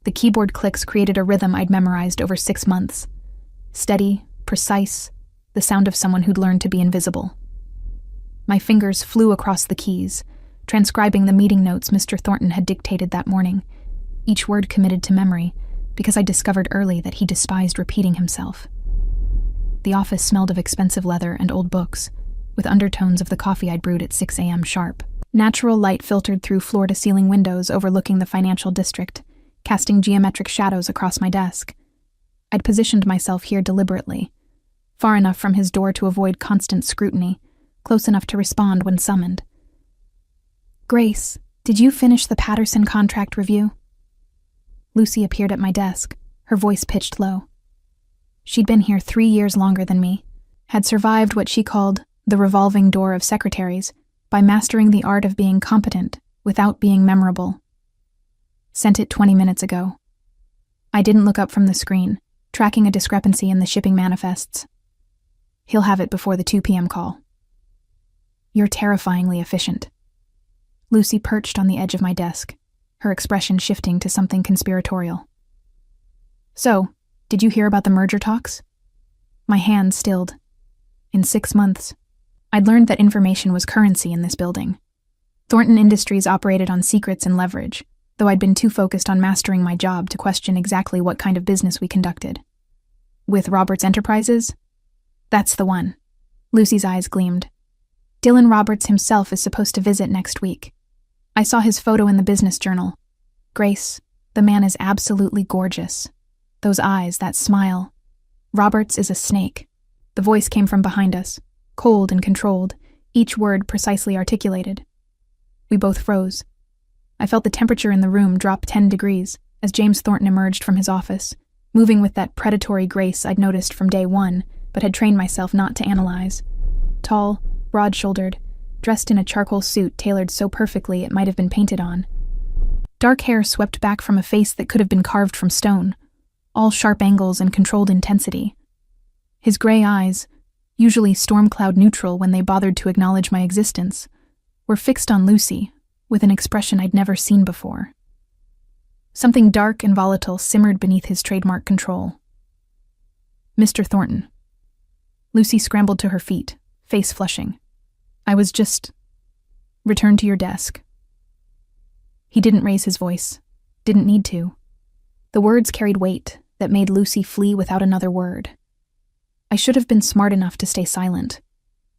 The keyboard clicks created a rhythm I'd memorized over 6 months. Steady, precise, the sound of someone who'd learned to be invisible. My fingers flew across the keys, transcribing the meeting notes Mr. Thornton had dictated that morning, each word committed to memory, because I discovered early that he despised repeating himself. The office smelled of expensive leather and old books, with undertones of the coffee I'd brewed at 6 a.m. sharp. Natural light filtered through floor-to-ceiling windows overlooking the financial district, casting geometric shadows across my desk. I'd positioned myself here deliberately, far enough from his door to avoid constant scrutiny, close enough to respond when summoned. "Grace, did you finish the Patterson contract review?" Lucy appeared at my desk, her voice pitched low. She'd been here 3 years longer than me, had survived what she called the revolving door of secretaries by mastering the art of being competent without being memorable. "Sent it 20 minutes ago." I didn't look up from the screen, tracking a discrepancy in the shipping manifests. "He'll have it before the 2 p.m. call." "You're terrifyingly efficient." Lucy perched on the edge of my desk, her expression shifting to something conspiratorial. "So, did you hear about the merger talks?" My hand stilled. In 6 months, I'd learned that information was currency in this building. Thornton Industries operated on secrets and leverage, though I'd been too focused on mastering my job to question exactly what kind of business we conducted. "With Roberts Enterprises?" "That's the one." Lucy's eyes gleamed. "Dylan Roberts himself is supposed to visit next week. I saw his photo in the business journal. Grace, the man is absolutely gorgeous. Those eyes, that smile. Roberts is a snake." The voice came from behind us, cold and controlled, each word precisely articulated. We both froze. I felt the temperature in the room drop 10 degrees as James Thornton emerged from his office, moving with that predatory grace I'd noticed from day one, but had trained myself not to analyze. Tall, broad-shouldered, dressed in a charcoal suit tailored so perfectly it might have been painted on. Dark hair swept back from a face that could have been carved from stone, all sharp angles and controlled intensity. His gray eyes, usually storm cloud neutral when they bothered to acknowledge my existence, were fixed on Lucy with an expression I'd never seen before. Something dark and volatile simmered beneath his trademark control. "Mr. Thornton." Lucy scrambled to her feet, face flushing. "I was just... Return to your desk." He didn't raise his voice, didn't need to. The words carried weight that made Lucy flee without another word. I should have been smart enough to stay silent,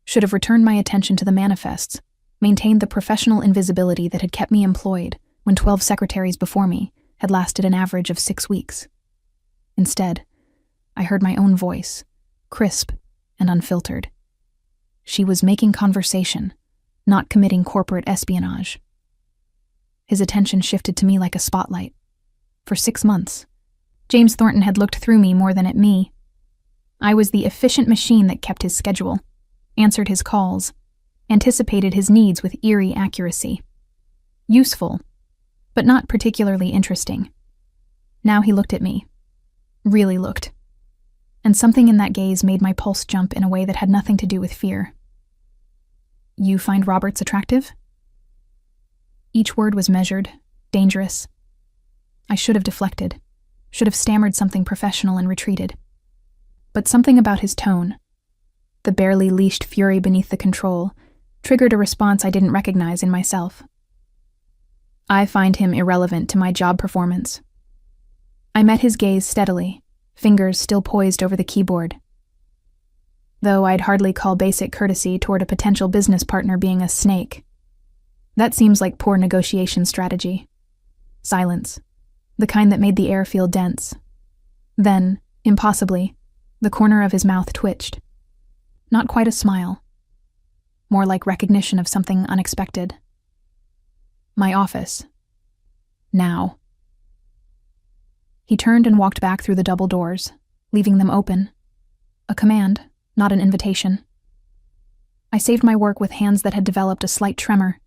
should have returned my attention to the manifests, maintained the professional invisibility that had kept me employed when 12 secretaries before me had lasted an average of 6 weeks. Instead, I heard my own voice, crisp and unfiltered. She was making conversation, not committing corporate espionage. His attention shifted to me like a spotlight. For 6 months, James Thornton had looked through me more than at me. I was the efficient machine that kept his schedule, answered his calls, anticipated his needs with eerie accuracy. Useful, but not particularly interesting. Now he looked at me. Really looked. And something in that gaze made my pulse jump in a way that had nothing to do with fear. "You find Roberts attractive?" Each word was measured, dangerous. I should have deflected, should have stammered something professional and retreated. But something about his tone, the barely leashed fury beneath the control, triggered a response I didn't recognize in myself. "I find him irrelevant to my job performance." I met his gaze steadily, fingers still poised over the keyboard. Though I'd hardly call basic courtesy toward a potential business partner being a snake. That seems like poor negotiation strategy. Silence, the kind that made the air feel dense. Then, impossibly, the corner of his mouth twitched. Not quite a smile. More like recognition of something unexpected. "My office. Now." He turned and walked back through the double doors, leaving them open. A command, not an invitation. I saved my work with hands that had developed a slight tremor,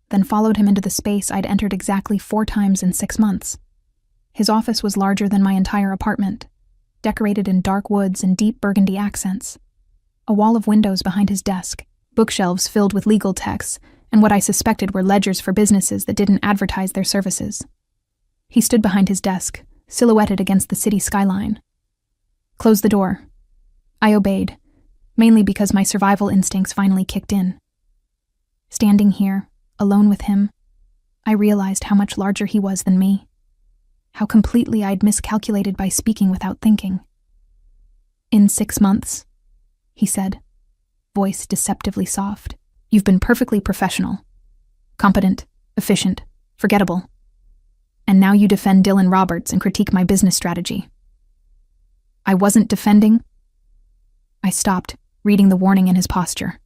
then followed him into the space I'd entered exactly 4 times in 6 months. His office was larger than my entire apartment, decorated in dark woods and deep burgundy accents. A wall of windows behind his desk, bookshelves filled with legal texts, and what I suspected were ledgers for businesses that didn't advertise their services. He stood behind his desk, silhouetted against the city skyline. "Close the door." I obeyed, mainly because my survival instincts finally kicked in. Standing here, alone with him, I realized how much larger he was than me. How completely I'd miscalculated by speaking without thinking. "In 6 months," he said, voice deceptively soft. "You've been perfectly professional. Competent, efficient, forgettable. And now you defend Dylan Roberts and critique my business strategy." "I wasn't defending." I stopped, reading the warning in his posture.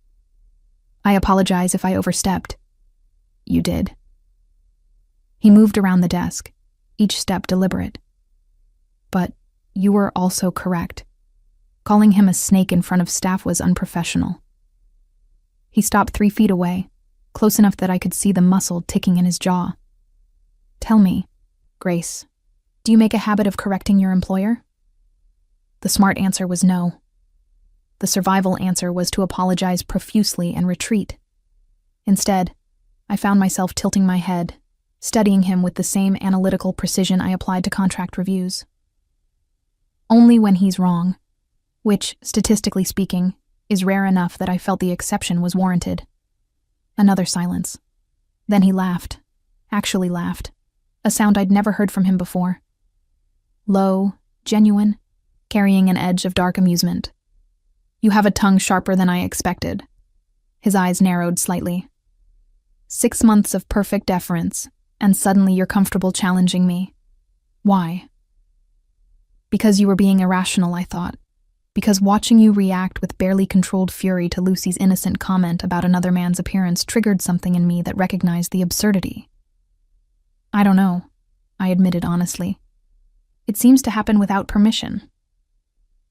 "I apologize if I overstepped." "You did." He moved around the desk, each step deliberate. "But you were also correct. Calling him a snake in front of staff was unprofessional." He stopped 3 feet away, close enough that I could see the muscle ticking in his jaw. "Tell me, Grace, do you make a habit of correcting your employer?" The smart answer was no. The survival answer was to apologize profusely and retreat. Instead, I found myself tilting my head, studying him with the same analytical precision I applied to contract reviews. Only when he's wrong, which, statistically speaking, is rare enough that I felt the exception was warranted. Another silence. Then he laughed, actually laughed, a sound I'd never heard from him before. Low, genuine, carrying an edge of dark amusement. "You have a tongue sharper than I expected." His eyes narrowed slightly. 6 months of perfect deference, and suddenly you're comfortable challenging me. Why? Because you were being irrational, I thought. Because watching you react with barely controlled fury to Lucy's innocent comment about another man's appearance triggered something in me that recognized the absurdity. "I don't know," I admitted honestly. "It seems to happen without permission."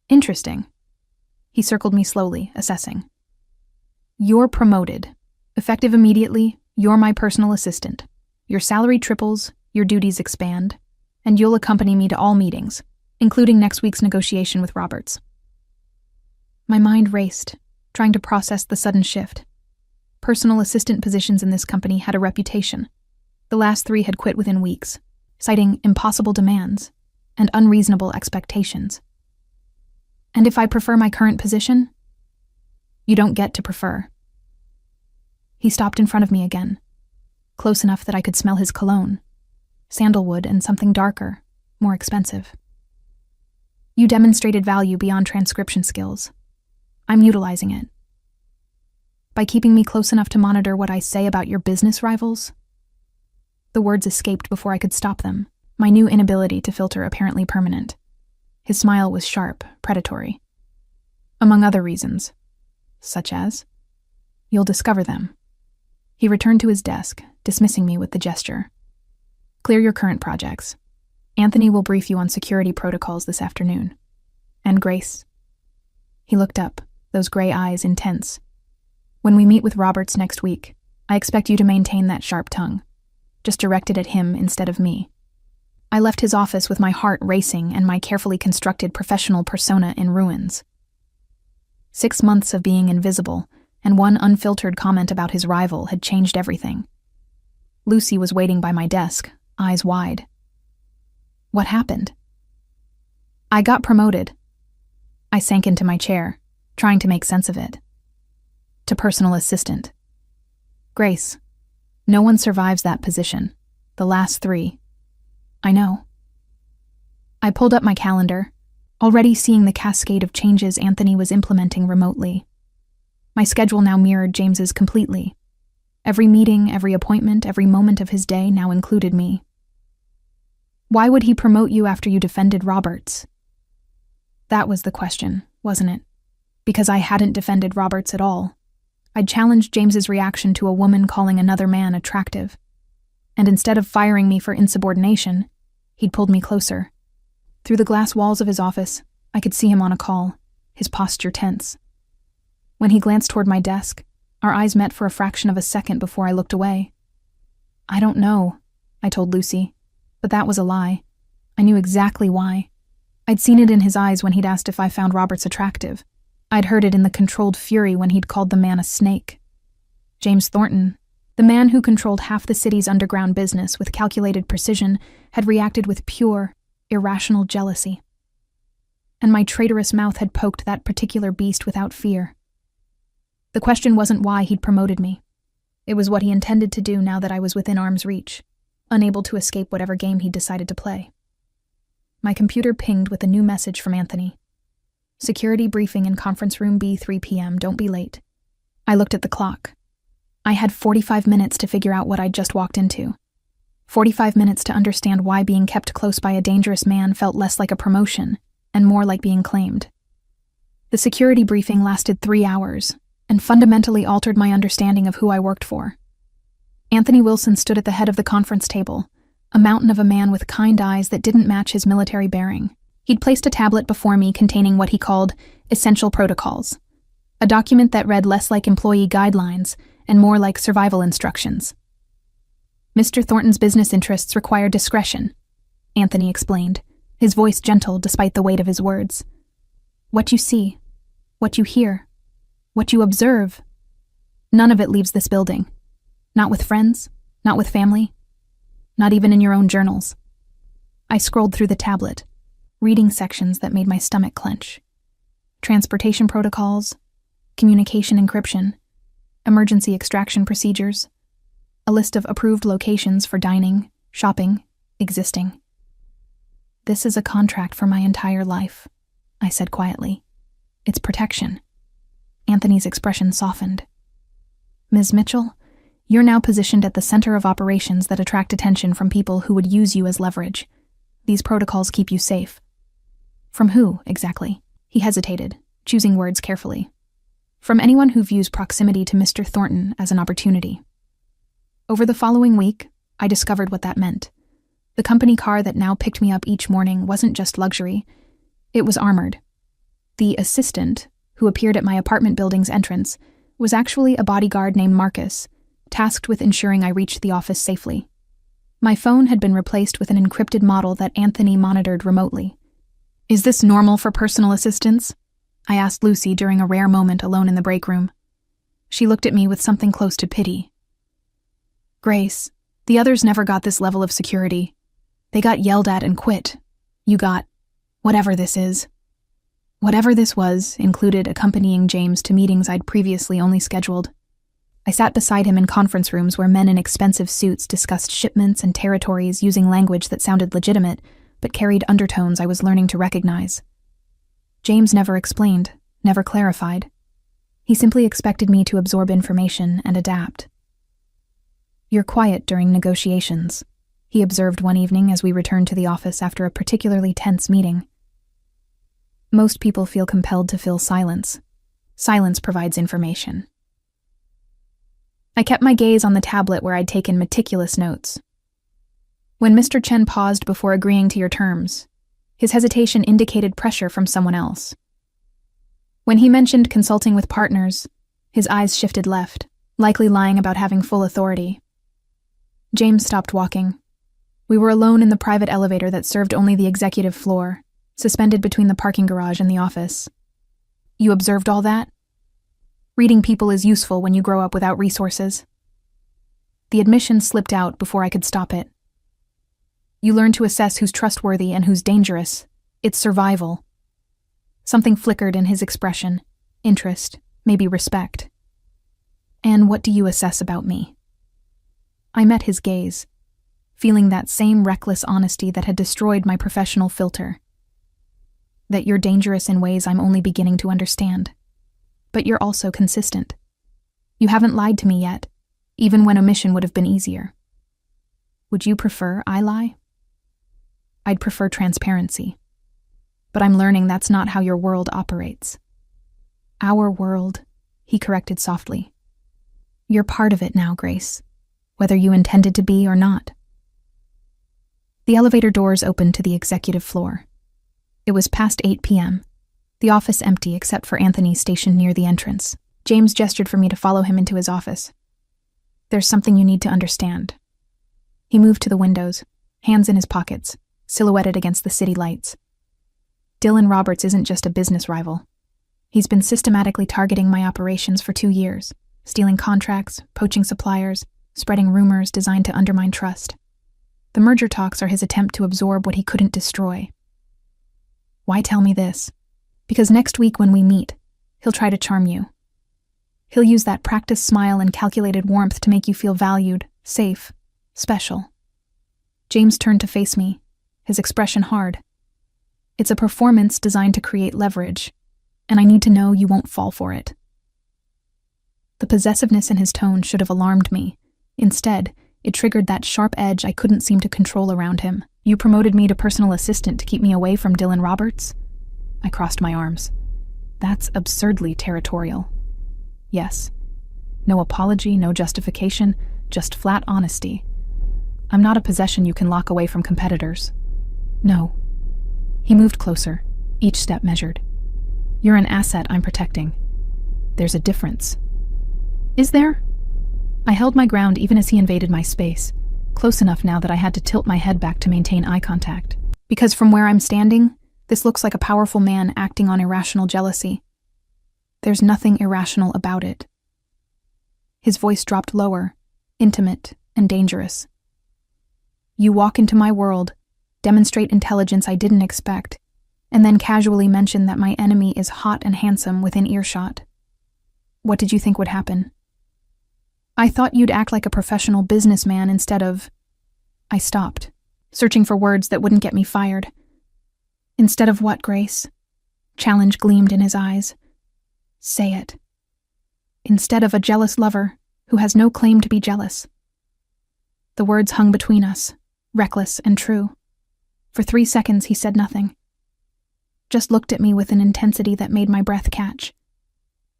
"Interesting." He circled me slowly, assessing. "You're promoted. Effective immediately, you're my personal assistant. Your salary triples, your duties expand, and you'll accompany me to all meetings, including next week's negotiation with Roberts." My mind raced, trying to process the sudden shift. Personal assistant positions in this company had a reputation. The last 3 had quit within weeks, citing impossible demands and unreasonable expectations. "And if I prefer my current position?" "You don't get to prefer." He stopped in front of me again, close enough that I could smell his cologne, sandalwood and something darker, more expensive. "You demonstrated value beyond transcription skills. I'm utilizing it. By keeping me close enough to monitor what I say about your business rivals." The words escaped before I could stop them, my new inability to filter apparently permanent. His smile was sharp, predatory. "Among other reasons. Such as?" "You'll discover them." He returned to his desk, dismissing me with the gesture. "Clear your current projects. Anthony will brief you on security protocols this afternoon. And Grace." He looked up, those gray eyes intense. "When we meet with Roberts next week, I expect you to maintain that sharp tongue. Just direct it at him instead of me." I left his office with my heart racing and my carefully constructed professional persona in ruins. 6 months of being invisible, and one unfiltered comment about his rival had changed everything. Lucy was waiting by my desk, eyes wide. What happened? "I got promoted." I sank into my chair, trying to make sense of it. "To personal assistant." "Grace, no one survives that position. The last 3. "I know." I pulled up my calendar, already seeing the cascade of changes Anthony was implementing remotely. My schedule now mirrored James's completely. Every meeting, every appointment, every moment of his day now included me. "Why would he promote you after you defended Roberts?" That was the question, wasn't it? Because I hadn't defended Roberts at all. I'd challenged James's reaction to a woman calling another man attractive. And instead of firing me for insubordination, he'd pulled me closer. Through the glass walls of his office, I could see him on a call, his posture tense. When he glanced toward my desk, our eyes met for a fraction of a second before I looked away. "I don't know," I told Lucy, but that was a lie. I knew exactly why. I'd seen it in his eyes when he'd asked if I found Roberts attractive. I'd heard it in the controlled fury when he'd called the man a snake. James Thornton, The man who controlled half the city's underground business with calculated precision had reacted with pure, irrational jealousy. And my traitorous mouth had poked that particular beast without fear. The question wasn't why he'd promoted me. It was what he intended to do now that I was within arm's reach, unable to escape whatever game he'd decided to play. My computer pinged with a new message from Anthony. Security briefing in conference room B, 3 p.m. Don't be late. I looked at the clock. I had 45 minutes to figure out what I'd just walked into. 45 minutes to understand why being kept close by a dangerous man felt less like a promotion and more like being claimed. The security briefing lasted 3 hours and fundamentally altered my understanding of who I worked for. Anthony Wilson stood at the head of the conference table, a mountain of a man with kind eyes that didn't match his military bearing. He'd placed a tablet before me containing what he called essential protocols, a document that read less like employee guidelines and more like survival instructions. Mr. Thornton's business interests require discretion, Anthony explained, his voice gentle despite the weight of his words. What you see, what you hear, what you observe, none of it leaves this building. Not with friends, not with family, not even in your own journals. I scrolled through the tablet, reading sections that made my stomach clench. Transportation protocols, communication encryption, emergency extraction procedures, a list of approved locations for dining, shopping, existing. This is a contract for my entire life, I said quietly. It's protection. Anthony's expression softened. Ms. Mitchell, you're now positioned at the center of operations that attract attention from people who would use you as leverage. These protocols keep you safe. From who, exactly? He hesitated, choosing words carefully. From anyone who views proximity to Mr. Thornton as an opportunity. Over the following week, I discovered what that meant. The company car that now picked me up each morning wasn't just luxury, it was armored. The assistant, who appeared at my apartment building's entrance, was actually a bodyguard named Marcus, tasked with ensuring I reached the office safely. My phone had been replaced with an encrypted model that Anthony monitored remotely. Is this normal for personal assistants? I asked Lucy during a rare moment alone in the break room. She looked at me with something close to pity. Grace, the others never got this level of security. They got yelled at and quit. You got whatever this is. Whatever this was included accompanying James to meetings I'd previously only scheduled. I sat beside him in conference rooms where men in expensive suits discussed shipments and territories using language that sounded legitimate, but carried undertones I was learning to recognize. James never explained, never clarified. He simply expected me to absorb information and adapt. You're quiet during negotiations, he observed one evening as we returned to the office after a particularly tense meeting. Most people feel compelled to fill silence. Silence provides information. I kept my gaze on the tablet where I'd taken meticulous notes. When Mr. Chen paused before agreeing to your terms, his hesitation indicated pressure from someone else. When he mentioned consulting with partners, his eyes shifted left, likely lying about having full authority. James stopped walking. We were alone in the private elevator that served only the executive floor, suspended between the parking garage and the office. You observed all that? Reading people is useful when you grow up without resources. The admission slipped out before I could stop it. You learn to assess who's trustworthy and who's dangerous. It's survival. Something flickered in his expression. Interest, maybe respect. And what do you assess about me? I met his gaze, feeling that same reckless honesty that had destroyed my professional filter. That you're dangerous in ways I'm only beginning to understand. But you're also consistent. You haven't lied to me yet, even when omission would have been easier. Would you prefer I lie? I'd prefer transparency. But I'm learning that's not how your world operates. Our world, he corrected softly. You're part of it now, Grace, whether you intended to be or not. The elevator doors opened to the executive floor. It was past 8 p.m., the office empty except for Anthony stationed near the entrance. James gestured for me to follow him into his office. There's something you need to understand. He moved to the windows, hands in his pockets, silhouetted against the city lights. Dylan Roberts isn't just a business rival. He's been systematically targeting my operations for 2 years, stealing contracts, poaching suppliers, spreading rumors designed to undermine trust. The merger talks are his attempt to absorb what he couldn't destroy. Why tell me this? Because next week when we meet, he'll try to charm you. He'll use that practiced smile and calculated warmth to make you feel valued, safe, special. James turned to face me, his expression hard. It's a performance designed to create leverage, and I need to know you won't fall for it. The possessiveness in his tone should have alarmed me. Instead, it triggered that sharp edge I couldn't seem to control around him. You promoted me to personal assistant to keep me away from Dylan Roberts? I crossed my arms. That's absurdly territorial. Yes. No apology, no justification, just flat honesty. I'm not a possession you can lock away from competitors. No. He moved closer, each step measured. You're an asset I'm protecting. There's a difference. Is there? I held my ground even as he invaded my space, close enough now that I had to tilt my head back to maintain eye contact. Because from where I'm standing, this looks like a powerful man acting on irrational jealousy. There's nothing irrational about it. His voice dropped lower, intimate and dangerous. You walk into my world, demonstrate intelligence I didn't expect, and then casually mention that my enemy is hot and handsome within earshot. What did you think would happen? I thought you'd act like a professional businessman instead of... I stopped, searching for words that wouldn't get me fired. Instead of what, Grace? Challenge gleamed in his eyes. Say it. Instead of a jealous lover who has no claim to be jealous. The words hung between us, reckless and true. For 3 seconds he said nothing. Just looked at me with an intensity that made my breath catch.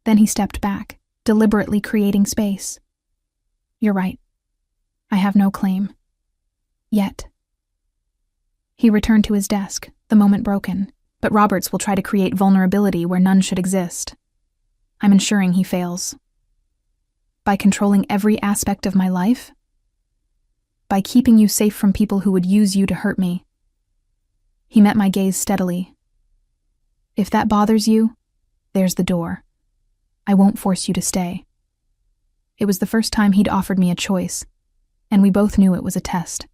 Then he stepped back, deliberately creating space. You're right. I have no claim. Yet. He returned to his desk, the moment broken, but Roberts will try to create vulnerability where none should exist. I'm ensuring he fails. By controlling every aspect of my life? By keeping you safe from people who would use you to hurt me. He met my gaze steadily. If that bothers you, there's the door. I won't force you to stay. It was the first time he'd offered me a choice, and we both knew it was a test.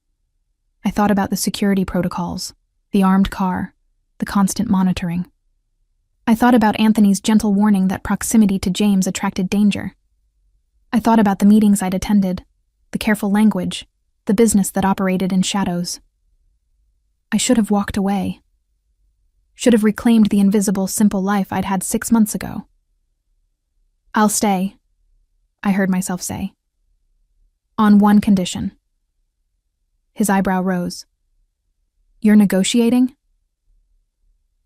I thought about the security protocols, the armed car, the constant monitoring. I thought about Anthony's gentle warning that proximity to James attracted danger. I thought about the meetings I'd attended, the careful language, the business that operated in shadows. I should have walked away. Should have reclaimed the invisible, simple life I'd had 6 months ago. I'll stay, I heard myself say. On one condition. His eyebrow rose. You're negotiating?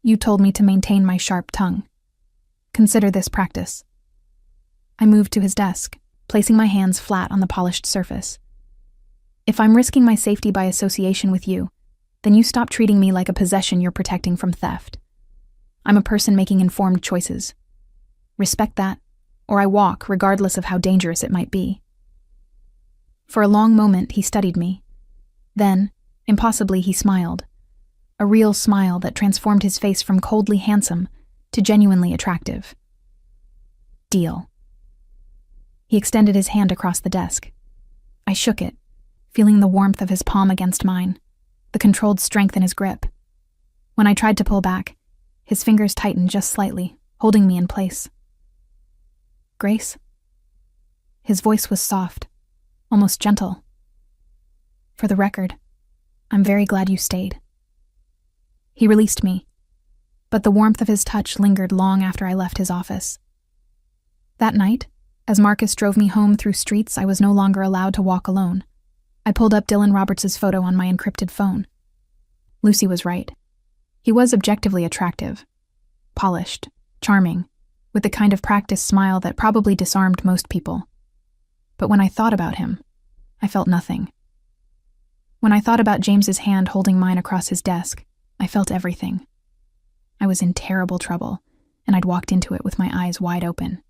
You told me to maintain my sharp tongue. Consider this practice. I moved to his desk, placing my hands flat on the polished surface. If I'm risking my safety by association with you, then you stop treating me like a possession you're protecting from theft. I'm a person making informed choices. Respect that, or I walk regardless of how dangerous it might be. For a long moment, he studied me. Then, impossibly, he smiled. A real smile that transformed his face from coldly handsome to genuinely attractive. Deal. He extended his hand across the desk. I shook it, feeling the warmth of his palm against mine, the controlled strength in his grip. When I tried to pull back, his fingers tightened just slightly, holding me in place. Grace? His voice was soft, almost gentle. For the record, I'm very glad you stayed. He released me, but the warmth of his touch lingered long after I left his office. That night, as Marcus drove me home through streets I was no longer allowed to walk alone, I pulled up Dylan Roberts' photo on my encrypted phone. Lucy was right. He was objectively attractive, polished, charming, with the kind of practiced smile that probably disarmed most people. But when I thought about him, I felt nothing. When I thought about James's hand holding mine across his desk, I felt everything. I was in terrible trouble, and I'd walked into it with my eyes wide open.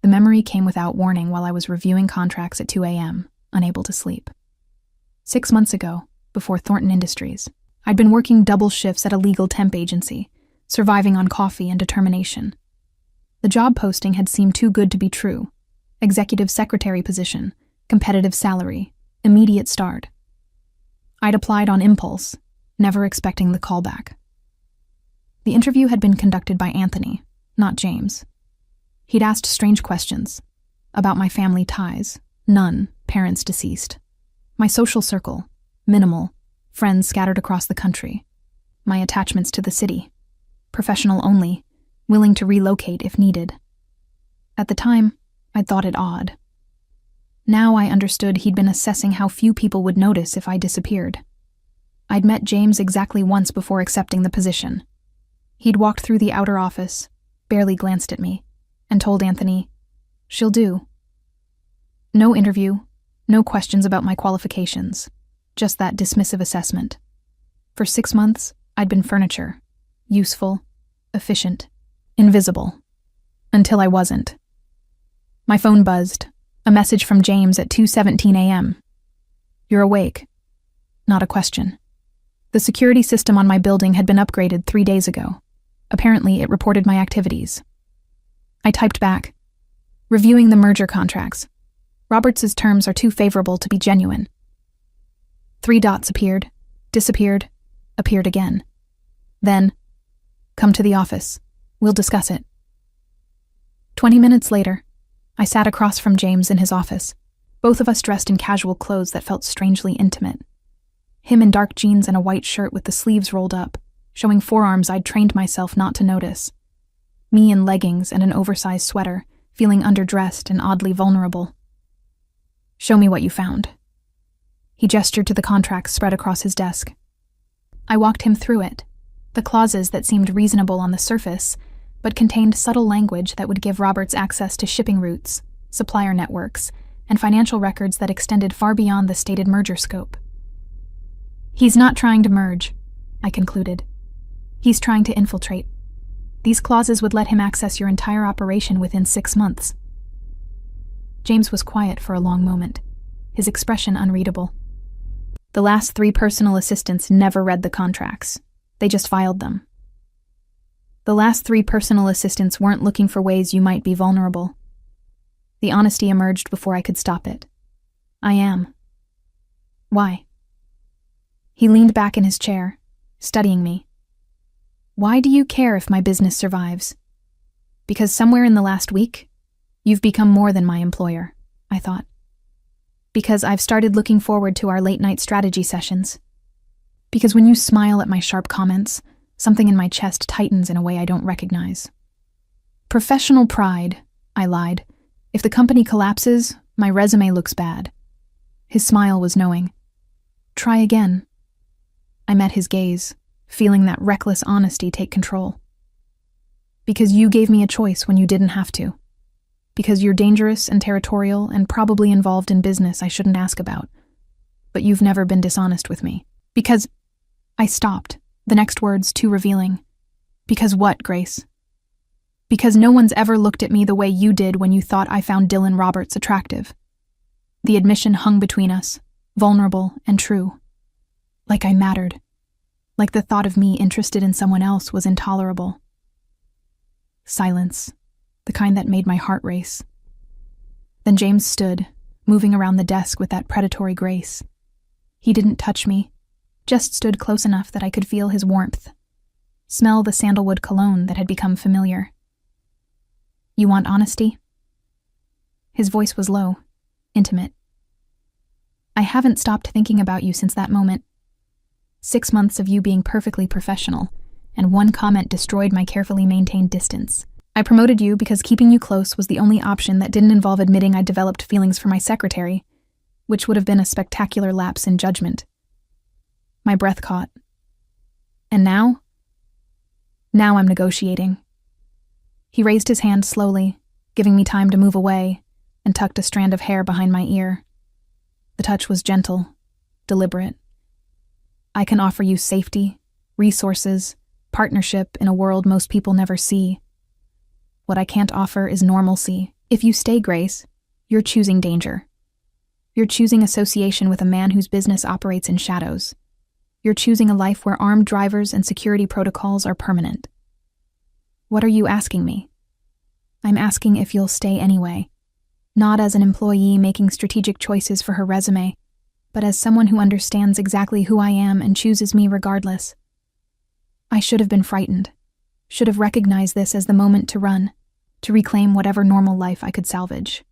The memory came without warning while I was reviewing contracts at 2 a.m., unable to sleep. 6 months ago, before Thornton Industries, I'd been working double shifts at a legal temp agency, surviving on coffee and determination. The job posting had seemed too good to be true. Executive secretary position, competitive salary, immediate start. I'd applied on impulse, never expecting the callback. The interview had been conducted by Anthony, not James. He'd asked strange questions about my family ties, none, parents deceased. My social circle, minimal, friends scattered across the country. My attachments to the city, professional only, willing to relocate if needed. At the time, I'd thought it odd. Now I understood he'd been assessing how few people would notice if I disappeared. I'd met James exactly once before accepting the position. He'd walked through the outer office, barely glanced at me, and told Anthony, "She'll do." No interview, no questions about my qualifications, just that dismissive assessment. For 6 months, I'd been furniture, useful, efficient, invisible, until I wasn't. My phone buzzed, a message from James at 2:17 a.m. "You're awake." Not a question. The security system on my building had been upgraded 3 days ago. Apparently, it reported my activities. I typed back, "Reviewing the merger contracts. Roberts' terms are too favorable to be genuine." 3 dots appeared, disappeared, appeared again. Then, "Come to the office. We'll discuss it." 20 minutes later, I sat across from James in his office, both of us dressed in casual clothes that felt strangely intimate. Him in dark jeans and a white shirt with the sleeves rolled up, showing forearms I'd trained myself not to notice. Me in leggings and an oversized sweater, feeling underdressed and oddly vulnerable. "Show me what you found." He gestured to the contracts spread across his desk. I walked him through it, the clauses that seemed reasonable on the surface, but contained subtle language that would give Roberts access to shipping routes, supplier networks, and financial records that extended far beyond the stated merger scope. "He's not trying to merge," I concluded. "He's trying to infiltrate. These clauses would let him access your entire operation within 6 months." James was quiet for a long moment, his expression unreadable. The last 3 personal assistants never read the contracts. They just filed them. The last 3 personal assistants weren't looking for ways you might be vulnerable. The honesty emerged before I could stop it. "I am." "Why?" He leaned back in his chair, studying me. "Why do you care if my business survives?" "Because somewhere in the last week, you've become more than my employer," I thought. "Because I've started looking forward to our late-night strategy sessions. Because when you smile at my sharp comments, something in my chest tightens in a way I don't recognize." "Professional pride," I lied. "If the company collapses, my resume looks bad." His smile was knowing. "Try again." I met his gaze, feeling that reckless honesty take control. "Because you gave me a choice when you didn't have to. Because you're dangerous and territorial and probably involved in business I shouldn't ask about. But you've never been dishonest with me. Because—" I stopped, the next words too revealing. "Because what, Grace?" "Because no one's ever looked at me the way you did when you thought I found Dylan Roberts attractive." The admission hung between us, vulnerable and true. Like I mattered. Like the thought of me interested in someone else was intolerable. Silence, the kind that made my heart race. Then James stood, moving around the desk with that predatory grace. He didn't touch me, just stood close enough that I could feel his warmth, smell the sandalwood cologne that had become familiar. "You want honesty?" His voice was low, intimate. "I haven't stopped thinking about you since that moment. 6 months of you being perfectly professional, and one comment destroyed my carefully maintained distance. I promoted you because keeping you close was the only option that didn't involve admitting I developed feelings for my secretary, which would have been a spectacular lapse in judgment." My breath caught. "And now?" "Now I'm negotiating." He raised his hand slowly, giving me time to move away, and tucked a strand of hair behind my ear. The touch was gentle, deliberate. "I can offer you safety, resources, partnership in a world most people never see. What I can't offer is normalcy. If you stay, Grace, you're choosing danger. You're choosing association with a man whose business operates in shadows. You're choosing a life where armed drivers and security protocols are permanent. What are you asking me?" "I'm asking if you'll stay anyway." Not as an employee making strategic choices for her resume, but as someone who understands exactly who I am and chooses me regardless. I should have been frightened, should have recognized this as the moment to run, to reclaim whatever normal life I could salvage.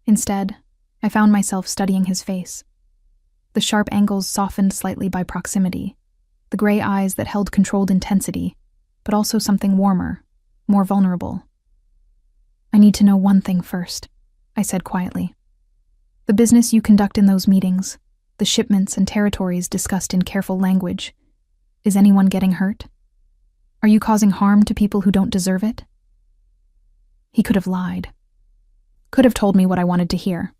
Instead, I found myself studying his face. The sharp angles softened slightly by proximity, the gray eyes that held controlled intensity, but also something warmer, more vulnerable. I need to know one thing first, I said quietly. The business you conduct in those meetings, the shipments and territories discussed in careful language, is anyone getting hurt? Are you causing harm to people who don't deserve it? He could have lied. Could have told me what I wanted to hear.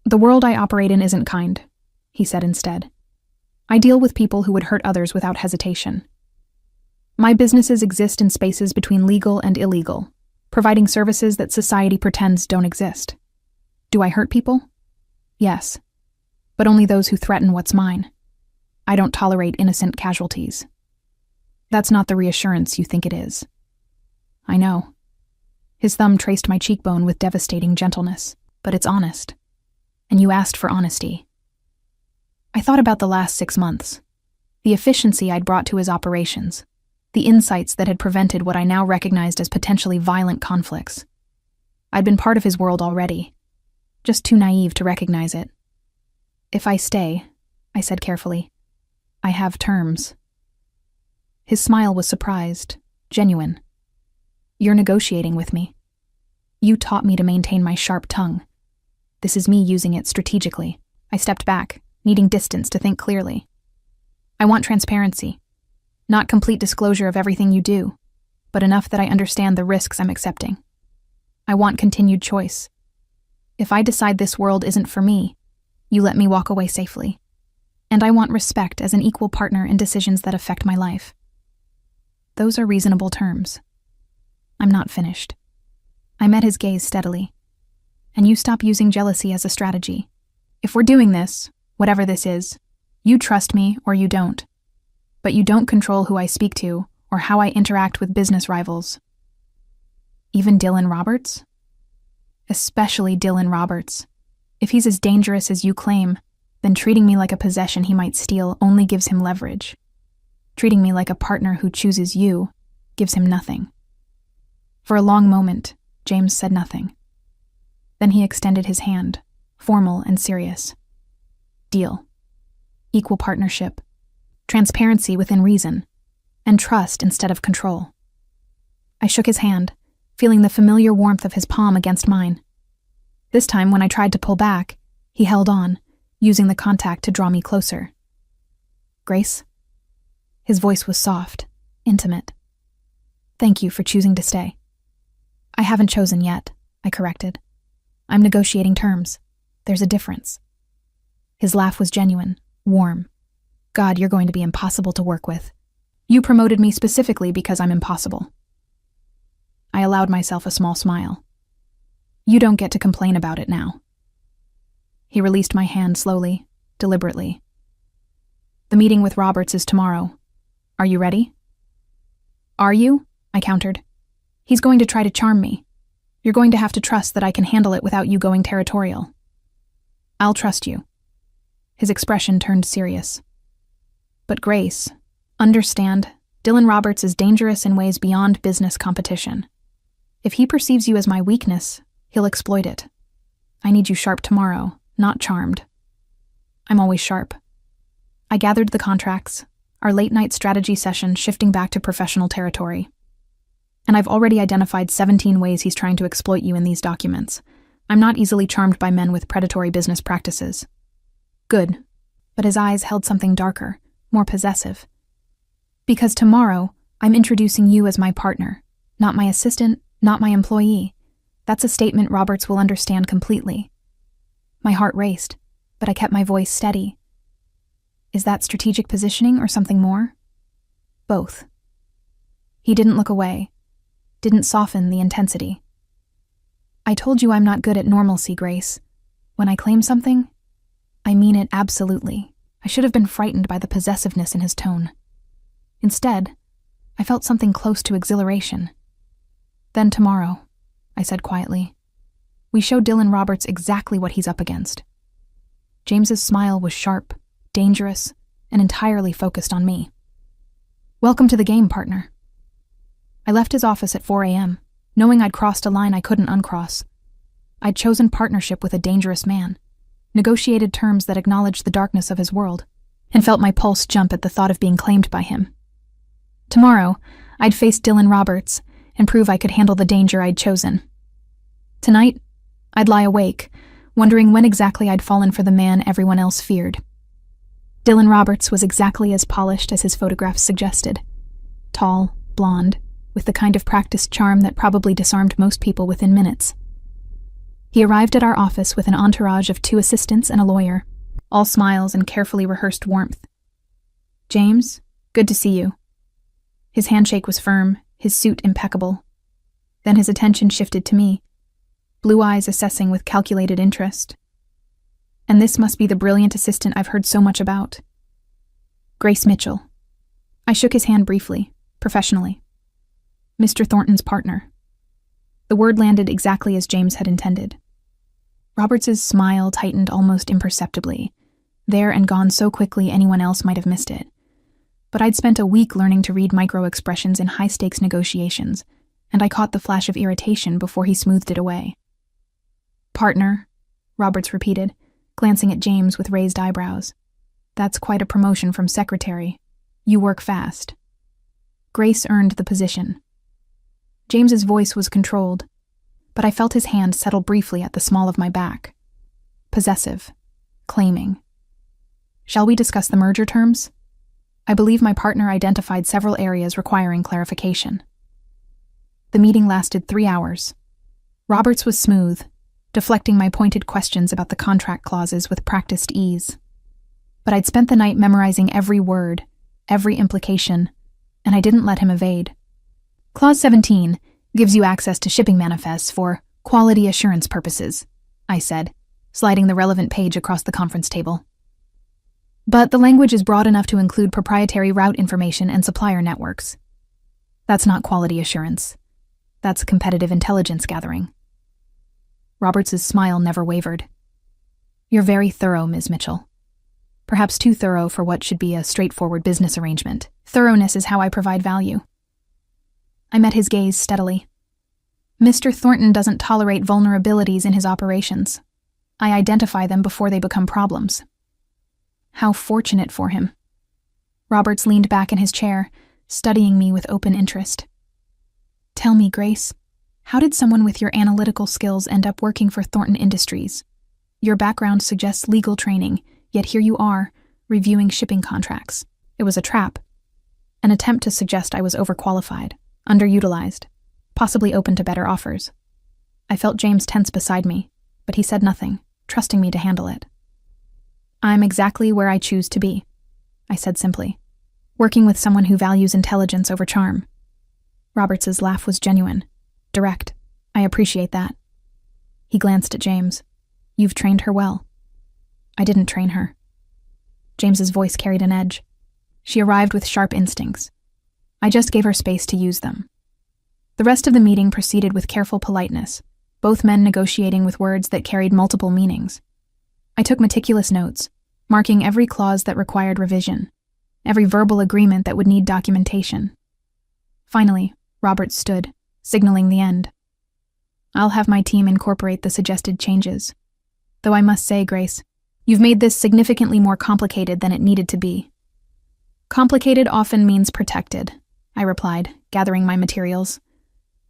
The world I operate in isn't kind, he said instead. I deal with people who would hurt others without hesitation. My businesses exist in spaces between legal and illegal, providing services that society pretends don't exist. Do I hurt people? Yes, but only those who threaten what's mine. I don't tolerate innocent casualties. That's not the reassurance you think it is. I know. His thumb traced my cheekbone with devastating gentleness, but it's honest. And you asked for honesty. I thought about the last 6 months, the efficiency I'd brought to his operations, the insights that had prevented what I now recognized as potentially violent conflicts. I'd been part of his world already, just too naive to recognize it. If I stay, I said carefully, I have terms. His smile was surprised, genuine. You're negotiating with me. You taught me to maintain my sharp tongue. This is me using it strategically. I stepped back, needing distance to think clearly. I want transparency. Not complete disclosure of everything you do, but enough that I understand the risks I'm accepting. I want continued choice. If I decide this world isn't for me, you let me walk away safely. And I want respect as an equal partner in decisions that affect my life. Those are reasonable terms. I'm not finished. I met his gaze steadily. And you stop using jealousy as a strategy. If we're doing this, whatever this is, you trust me or you don't. But you don't control who I speak to or how I interact with business rivals. Even Dylan Roberts? Especially Dylan Roberts. If he's as dangerous as you claim, then treating me like a possession he might steal only gives him leverage. Treating me like a partner who chooses you gives him nothing. For a long moment, James said nothing. Then he extended his hand, formal and serious. Deal. Equal partnership. Transparency within reason. And trust instead of control. I shook his hand, feeling the familiar warmth of his palm against mine. This time, when I tried to pull back, he held on, using the contact to draw me closer. Grace? His voice was soft, intimate. Thank you for choosing to stay. I haven't chosen yet, I corrected. I'm negotiating terms. There's a difference. His laugh was genuine, warm. God, you're going to be impossible to work with. You promoted me specifically because I'm impossible. I allowed myself a small smile. You don't get to complain about it now. He released my hand slowly, deliberately. The meeting with Roberts is tomorrow. Are you ready? Are you? I countered. He's going to try to charm me. You're going to have to trust that I can handle it without you going territorial. I'll trust you. His expression turned serious. But Grace, understand, Dylan Roberts is dangerous in ways beyond business competition. If he perceives you as my weakness, he'll exploit it. I need you sharp tomorrow, not charmed. I'm always sharp. I gathered the contracts, our late-night strategy session shifting back to professional territory. And I've already identified 17 ways he's trying to exploit you in these documents. I'm not easily charmed by men with predatory business practices. Good. But his eyes held something darker, more possessive. Because tomorrow, I'm introducing you as my partner, not my assistant, not my employee. That's a statement Roberts will understand completely. My heart raced, but I kept my voice steady. Is that strategic positioning or something more? Both. He didn't look away, didn't soften the intensity. I told you I'm not good at normalcy, Grace. When I claim something, I mean it absolutely. I should have been frightened by the possessiveness in his tone. Instead, I felt something close to exhilaration. Then tomorrow, I said quietly, We show Dylan Roberts exactly what he's up against. James's smile was sharp, dangerous, and entirely focused on me. Welcome to the game, partner. I left his office at 4 a.m., knowing I'd crossed a line I couldn't uncross. I'd chosen partnership with a dangerous man, negotiated terms that acknowledged the darkness of his world, and felt my pulse jump at the thought of being claimed by him. Tomorrow, I'd face Dylan Roberts and prove I could handle the danger I'd chosen. Tonight, I'd lie awake, wondering when exactly I'd fallen for the man everyone else feared. Dylan Roberts was exactly as polished as his photographs suggested. Tall, blonde, with the kind of practiced charm that probably disarmed most people within minutes. He arrived at our office with an entourage of 2 assistants and a lawyer, all smiles and carefully rehearsed warmth. James, good to see you. His handshake was firm, his suit impeccable. Then his attention shifted to me, blue eyes assessing with calculated interest. And this must be the brilliant assistant I've heard so much about. Grace Mitchell. I shook his hand briefly, professionally. Mr. Thornton's partner. The word landed exactly as James had intended. Roberts's smile tightened almost imperceptibly, there and gone so quickly anyone else might have missed it. But I'd spent a week learning to read micro-expressions in high-stakes negotiations, and I caught the flash of irritation before he smoothed it away. Partner, Roberts repeated, glancing at James with raised eyebrows. That's quite a promotion from secretary. You work fast. Grace earned the position. James's voice was controlled, but I felt his hand settle briefly at the small of my back. Possessive. Claiming. Shall we discuss the merger terms? I believe my partner identified several areas requiring clarification. The meeting lasted 3 hours. Roberts was smooth, deflecting my pointed questions about the contract clauses with practiced ease. But I'd spent the night memorizing every word, every implication, and I didn't let him evade. Clause 17 gives you access to shipping manifests for quality assurance purposes, I said, sliding the relevant page across the conference table. But the language is broad enough to include proprietary route information and supplier networks. That's not quality assurance. That's competitive intelligence gathering. Roberts's smile never wavered. You're very thorough, Ms. Mitchell. Perhaps too thorough for what should be a straightforward business arrangement. Thoroughness is how I provide value. I met his gaze steadily. Mr. Thornton doesn't tolerate vulnerabilities in his operations. I identify them before they become problems. How fortunate for him. Roberts leaned back in his chair, studying me with open interest. Tell me, Grace, how did someone with your analytical skills end up working for Thornton Industries? Your background suggests legal training, yet here you are, reviewing shipping contracts. It was a trap. An attempt to suggest I was overqualified, underutilized, possibly open to better offers. I felt James tense beside me, but he said nothing, trusting me to handle it. I'm exactly where I choose to be, I said simply, working with someone who values intelligence over charm. Roberts's laugh was genuine, direct. I appreciate that. He glanced at James. You've trained her well. I didn't train her. James's voice carried an edge. She arrived with sharp instincts. I just gave her space to use them. The rest of the meeting proceeded with careful politeness, both men negotiating with words that carried multiple meanings. I took meticulous notes, marking every clause that required revision, every verbal agreement that would need documentation. Finally, Roberts stood, signaling the end. I'll have my team incorporate the suggested changes. Though I must say, Grace, you've made this significantly more complicated than it needed to be. Complicated often means protected, I replied, gathering my materials.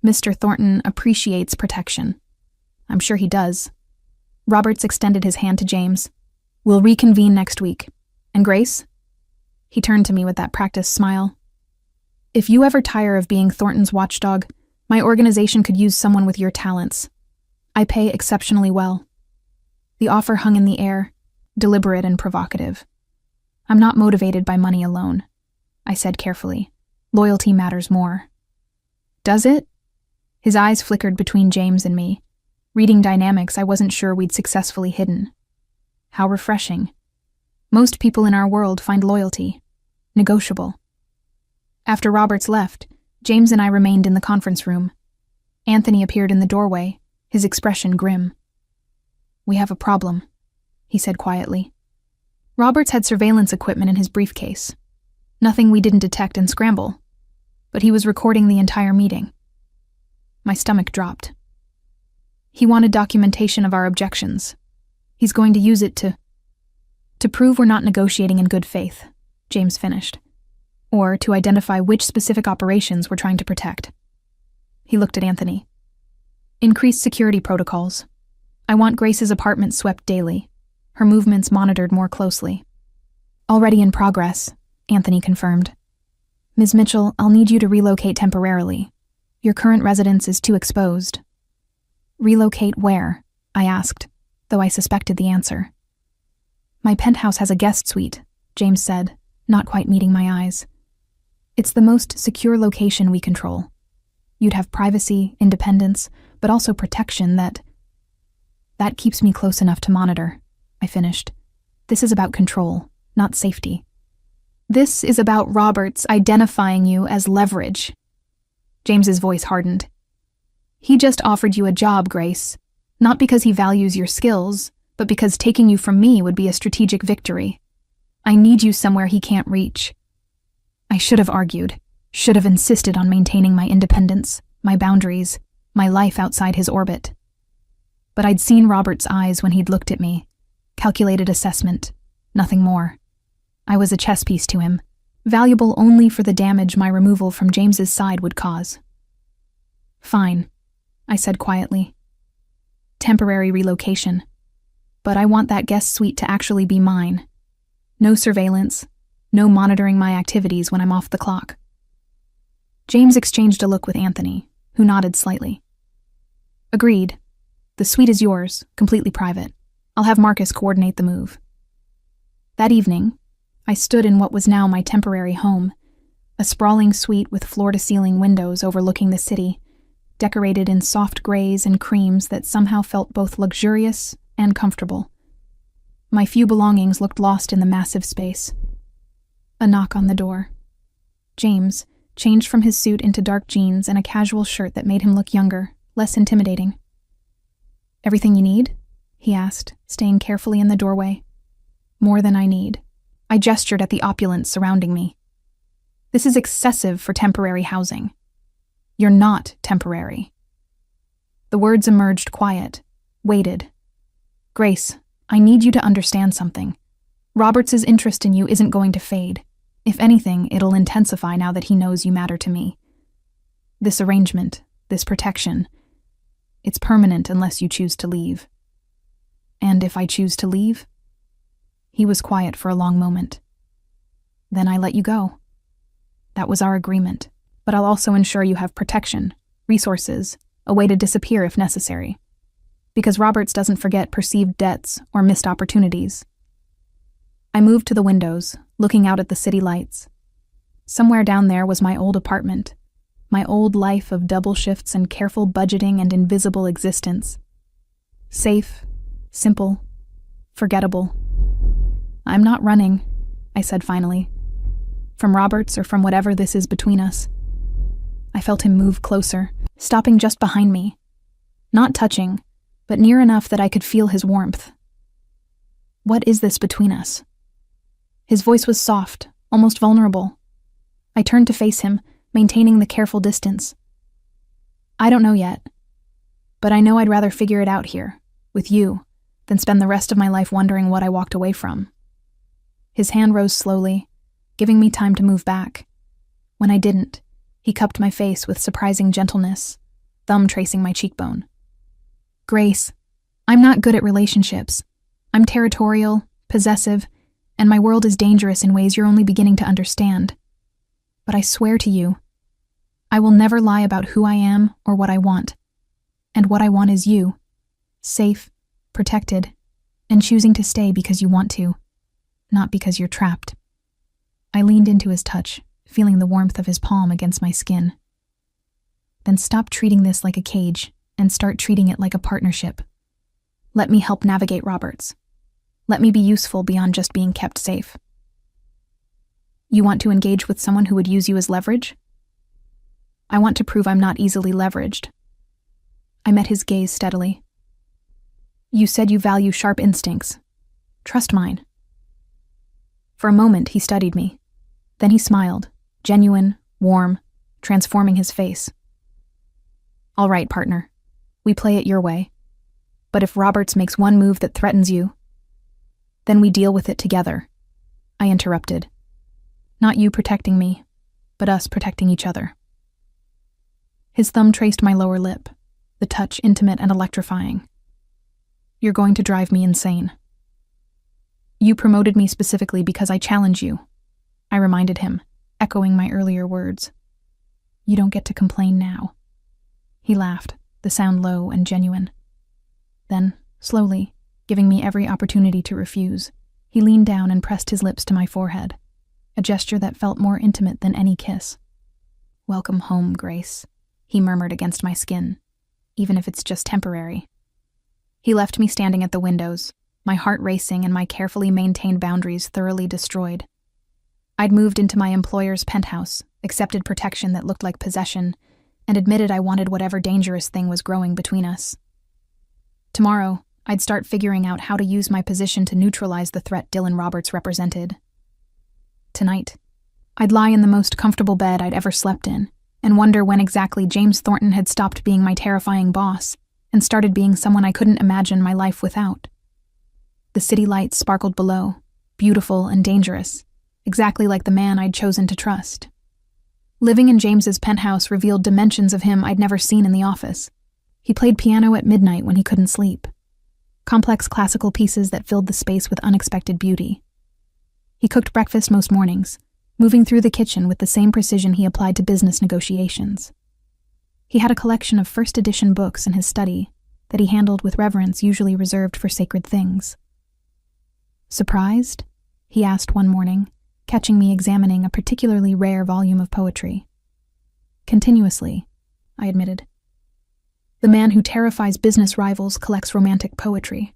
Mr. Thornton appreciates protection. I'm sure he does. Roberts extended his hand to James. We'll reconvene next week. And Grace? He turned to me with that practiced smile. If you ever tire of being Thornton's watchdog, my organization could use someone with your talents. I pay exceptionally well. The offer hung in the air, deliberate and provocative. I'm not motivated by money alone, I said carefully. Loyalty matters more. Does it? His eyes flickered between James and me, reading dynamics I wasn't sure we'd successfully hidden. How refreshing. Most people in our world find loyalty negotiable. After Roberts left, James and I remained in the conference room. Anthony appeared in the doorway, his expression grim. "We have a problem," he said quietly. Roberts had surveillance equipment in his briefcase. Nothing we didn't detect and scramble. But he was recording the entire meeting. My stomach dropped. He wanted documentation of our objections. He's going to use it to prove we're not negotiating in good faith, James finished, or to identify which specific operations we're trying to protect. He looked at Anthony. "Increased security protocols. I want Grace's apartment swept daily, her movements monitored more closely." "Already in progress," Anthony confirmed. "Ms. Mitchell, I'll need you to relocate temporarily. Your current residence is too exposed." "Relocate where?" I asked, though I suspected the answer. "My penthouse has a guest suite," James said, not quite meeting my eyes. "It's the most secure location we control. You'd have privacy, independence, but also protection that keeps me close enough to monitor," I finished. "This is about control, not safety." "This is about Roberts identifying you as leverage." James's voice hardened. "He just offered you a job, Grace, not because he values your skills, but because taking you from me would be a strategic victory. I need you somewhere he can't reach." I should have argued, should have insisted on maintaining my independence, my boundaries, my life outside his orbit. But I'd seen Robert's eyes when he'd looked at me. Calculated assessment, nothing more. I was a chess piece to him, valuable only for the damage my removal from James's side would cause. "Fine," I said quietly. "Temporary relocation. But I want that guest suite to actually be mine. No surveillance, no monitoring my activities when I'm off the clock." James exchanged a look with Anthony, who nodded slightly. "Agreed. The suite is yours, completely private. I'll have Marcus coordinate the move." That evening, I stood in what was now my temporary home, a sprawling suite with floor-to-ceiling windows overlooking the city, decorated in soft grays and creams that somehow felt both luxurious and comfortable. My few belongings looked lost in the massive space. A knock on the door. James changed from his suit into dark jeans and a casual shirt that made him look younger, less intimidating. "Everything you need?" he asked, staying carefully in the doorway. "More than I need." I gestured at the opulence surrounding me. "This is excessive for temporary housing." "You're not temporary." The words emerged quiet, waited. "Grace, I need you to understand something. Roberts's interest in you isn't going to fade. If anything, it'll intensify now that he knows you matter to me. This arrangement, this protection, it's permanent unless you choose to leave." "And if I choose to leave?" He was quiet for a long moment. "Then I let you go. That was our agreement, but I'll also ensure you have protection, resources, a way to disappear if necessary. Because Roberts doesn't forget perceived debts or missed opportunities." I moved to the windows, looking out at the city lights. Somewhere down there was my old apartment, my old life of double shifts and careful budgeting and invisible existence. Safe, simple, forgettable. "I'm not running," I said finally. "From Roberts or from whatever this is between us." I felt him move closer, stopping just behind me. Not touching, but near enough that I could feel his warmth. "What is this between us?" His voice was soft, almost vulnerable. I turned to face him, maintaining the careful distance. "I don't know yet, but I know I'd rather figure it out here, with you, than spend the rest of my life wondering what I walked away from." His hand rose slowly, giving me time to move back. When I didn't, he cupped my face with surprising gentleness, thumb tracing my cheekbone. "Grace, I'm not good at relationships. I'm territorial, possessive, and my world is dangerous in ways you're only beginning to understand. But I swear to you, I will never lie about who I am or what I want. And what I want is you, safe, protected, and choosing to stay because you want to, not because you're trapped." I leaned into his touch, feeling the warmth of his palm against my skin. "Then stop treating this like a cage and start treating it like a partnership. Let me help navigate Roberts. Let me be useful beyond just being kept safe." "You want to engage with someone who would use you as leverage?" "I want to prove I'm not easily leveraged." I met his gaze steadily. You said you value sharp instincts. Trust mine. For a moment, he studied me. Then he smiled, genuine, warm, transforming his face. All right, partner. We play it your way. But if Roberts makes one move that threatens you, then we deal with it together. I interrupted. Not you protecting me, but us protecting each other. His thumb traced my lower lip, the touch intimate and electrifying. You're going to drive me insane. You promoted me specifically because I challenge you, I reminded him, echoing my earlier words. You don't get to complain now. He laughed, the sound low and genuine. Then, slowly, giving me every opportunity to refuse, he leaned down and pressed his lips to my forehead, a gesture that felt more intimate than any kiss. Welcome home, Grace, he murmured against my skin, even if it's just temporary. He left me standing at the windows, my heart racing and my carefully maintained boundaries thoroughly destroyed. I'd moved into my employer's penthouse, accepted protection that looked like possession, and admitted I wanted whatever dangerous thing was growing between us. Tomorrow, I'd start figuring out how to use my position to neutralize the threat Dylan Roberts represented. Tonight, I'd lie in the most comfortable bed I'd ever slept in and wonder when exactly James Thornton had stopped being my terrifying boss and started being someone I couldn't imagine my life without. The city lights sparkled below, beautiful and dangerous, exactly like the man I'd chosen to trust. Living in James's penthouse revealed dimensions of him I'd never seen in the office. He played piano at midnight when he couldn't sleep. Complex classical pieces that filled the space with unexpected beauty. He cooked breakfast most mornings, moving through the kitchen with the same precision he applied to business negotiations. He had a collection of first edition books in his study that he handled with reverence usually reserved for sacred things. Surprised? He asked one morning, catching me examining a particularly rare volume of poetry. Continuously, I admitted. The man who terrifies business rivals collects romantic poetry.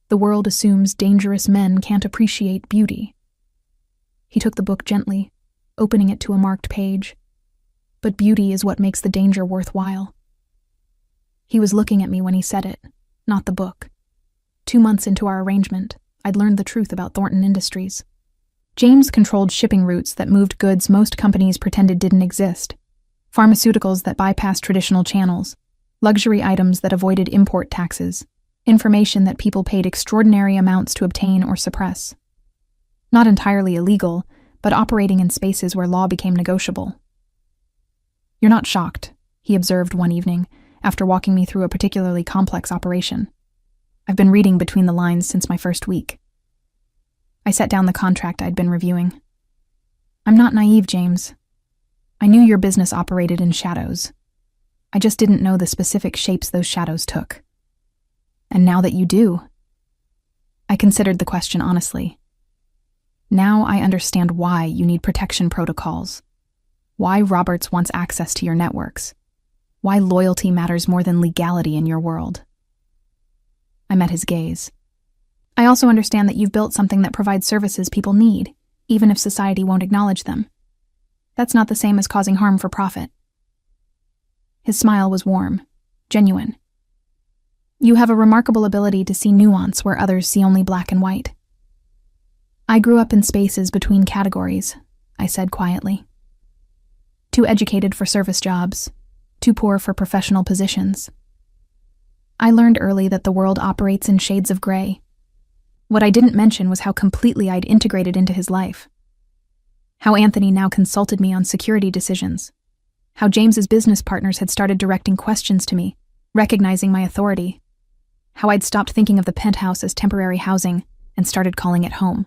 The world assumes dangerous men can't appreciate beauty. He took the book gently, opening it to a marked page. But beauty is what makes the danger worthwhile. He was looking at me when he said it, not the book. 2 months into our arrangement, I'd learned the truth about Thornton Industries. James controlled shipping routes that moved goods most companies pretended didn't exist, pharmaceuticals that bypassed traditional channels, luxury items that avoided import taxes, information that people paid extraordinary amounts to obtain or suppress. Not entirely illegal, but operating in spaces where law became negotiable. You're not shocked, he observed one evening, after walking me through a particularly complex operation. I've been reading between the lines since my first week. I set down the contract I'd been reviewing. I'm not naive, James. I knew your business operated in shadows. I just didn't know the specific shapes those shadows took. And now that you do, I considered the question honestly. Now I understand why you need protection protocols, why Roberts wants access to your networks, why loyalty matters more than legality in your world. I met his gaze. I also understand that you've built something that provides services people need, even if society won't acknowledge them. That's not the same as causing harm for profit. His smile was warm, genuine. You have a remarkable ability to see nuance where others see only black and white. I grew up in spaces between categories, I said quietly. Too educated for service jobs, too poor for professional positions. I learned early that the world operates in shades of gray. What I didn't mention was how completely I'd integrated into his life. How Anthony now consulted me on security decisions. How James's business partners had started directing questions to me, recognizing my authority. How I'd stopped thinking of the penthouse as temporary housing and started calling it home.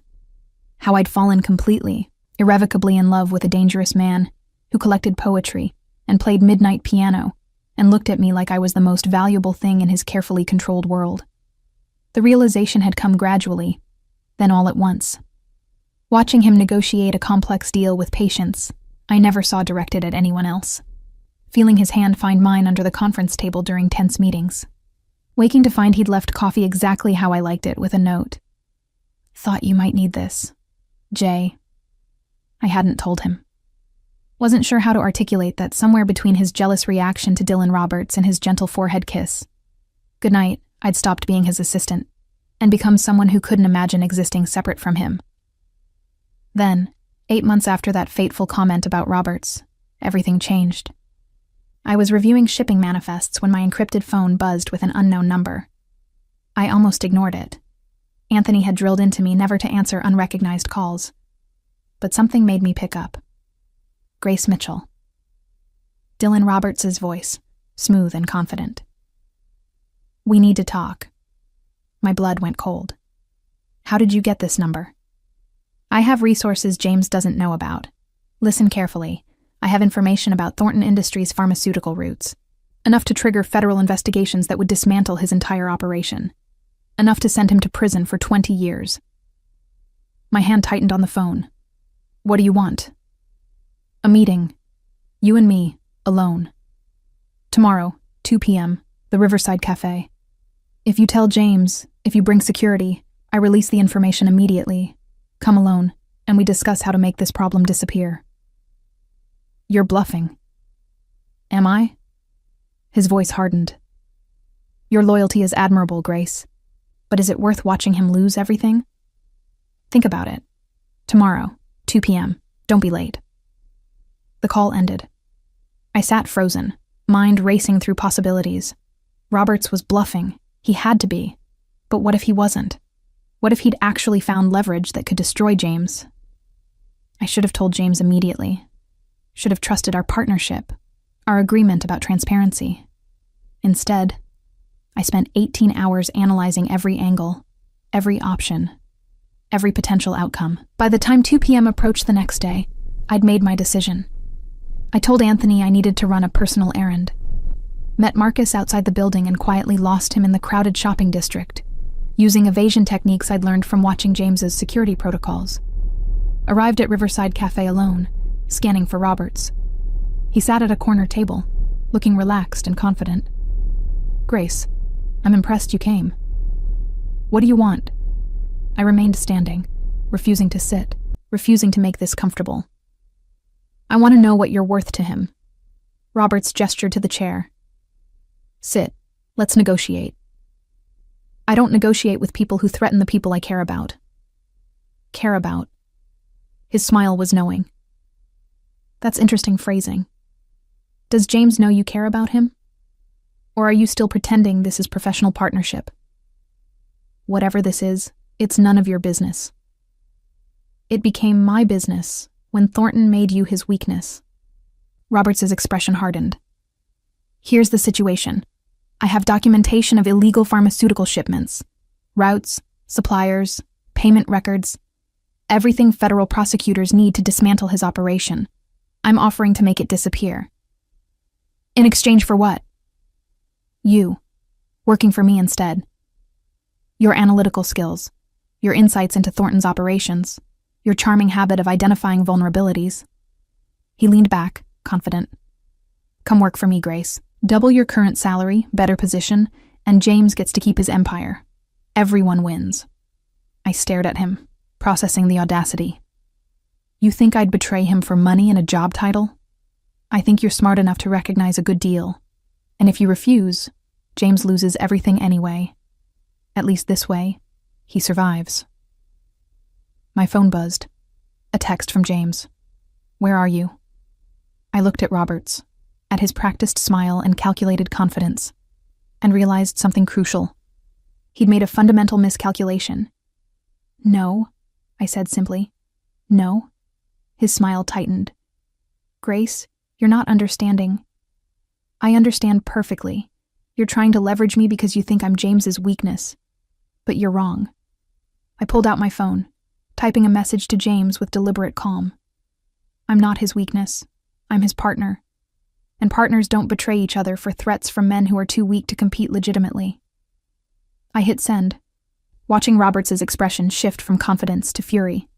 How I'd fallen completely, irrevocably in love with a dangerous man who collected poetry and played midnight piano and looked at me like I was the most valuable thing in his carefully controlled world. The realization had come gradually, then all at once. Watching him negotiate a complex deal with patience, I never saw directed at anyone else. Feeling his hand find mine under the conference table during tense meetings. Waking to find he'd left coffee exactly how I liked it with a note. Thought you might need this. Jay. I hadn't told him. Wasn't sure how to articulate that somewhere between his jealous reaction to Dylan Roberts and his gentle forehead kiss. Good night, I'd stopped being his assistant and become someone who couldn't imagine existing separate from him. Then, 8 months after that fateful comment about Roberts, everything changed. I was reviewing shipping manifests when my encrypted phone buzzed with an unknown number. I almost ignored it. Anthony had drilled into me never to answer unrecognized calls. But something made me pick up. Grace Mitchell. Dylan Roberts' voice, smooth and confident. "We need to talk." My blood went cold. "How did you get this number?" "I have resources James doesn't know about. Listen carefully. I have information about Thornton Industries' pharmaceutical routes. Enough to trigger federal investigations that would dismantle his entire operation. Enough to send him to prison for 20 years. My hand tightened on the phone. "What do you want?" "A meeting. You and me, alone. Tomorrow, 2 p.m., the Riverside Cafe. If you tell James, if you bring security, I release the information immediately. Come alone, and we discuss how to make this problem disappear." "You're bluffing." "Am I?" His voice hardened. "Your loyalty is admirable, Grace. But is it worth watching him lose everything? Think about it. Tomorrow, 2 p.m. Don't be late." The call ended. I sat frozen, mind racing through possibilities. Roberts was bluffing. He had to be. But what if he wasn't? What if he'd actually found leverage that could destroy James? I should have told James immediately. Should have trusted our partnership, our agreement about transparency. Instead, I spent 18 hours analyzing every angle, every option, every potential outcome. By the time 2 p.m. approached the next day, I'd made my decision. I told Anthony I needed to run a personal errand. Met Marcus outside the building and quietly lost him in the crowded shopping district, using evasion techniques I'd learned from watching James's security protocols. Arrived at Riverside Cafe alone, scanning for Roberts. He sat at a corner table, looking relaxed and confident. "Grace, I'm impressed you came. What do you want?" I remained standing, refusing to sit, refusing to make this comfortable. "I want to know what you're worth to him." Roberts gestured to the chair. "Sit. Let's negotiate." "I don't negotiate with people who threaten the people I care about." "Care about?" His smile was knowing. "That's interesting phrasing. Does James know you care about him? Or are you still pretending this is professional partnership?" "Whatever this is, it's none of your business." "It became my business when Thornton made you his weakness." Roberts' expression hardened. "Here's the situation. I have documentation of illegal pharmaceutical shipments, routes, suppliers, payment records, everything federal prosecutors need to dismantle his operation. I'm offering to make it disappear. In exchange for what? You, working for me instead. Your analytical skills, your insights into Thornton's operations, your charming habit of identifying vulnerabilities." He leaned back, confident. "Come work for me, Grace. Double your current salary, better position, and James gets to keep his empire. Everyone wins." I stared at him, processing the audacity. "You think I'd betray him for money and a job title? I think you're smart enough to recognize a good deal. And if you refuse, James loses everything anyway. At least this way, he survives." My phone buzzed. A text from James. "Where are you?" I looked at Roberts, at his practiced smile and calculated confidence, and realized something crucial. He'd made a fundamental miscalculation. "No," I said simply. "No." His smile tightened. "Grace, you're not understanding. I understand perfectly. You're trying to leverage me because you think I'm James's weakness. But you're wrong." I pulled out my phone, typing a message to James with deliberate calm. "I'm not his weakness. I'm his partner. And partners don't betray each other for threats from men who are too weak to compete legitimately." I hit send, watching Roberts' expression shift from confidence to fury.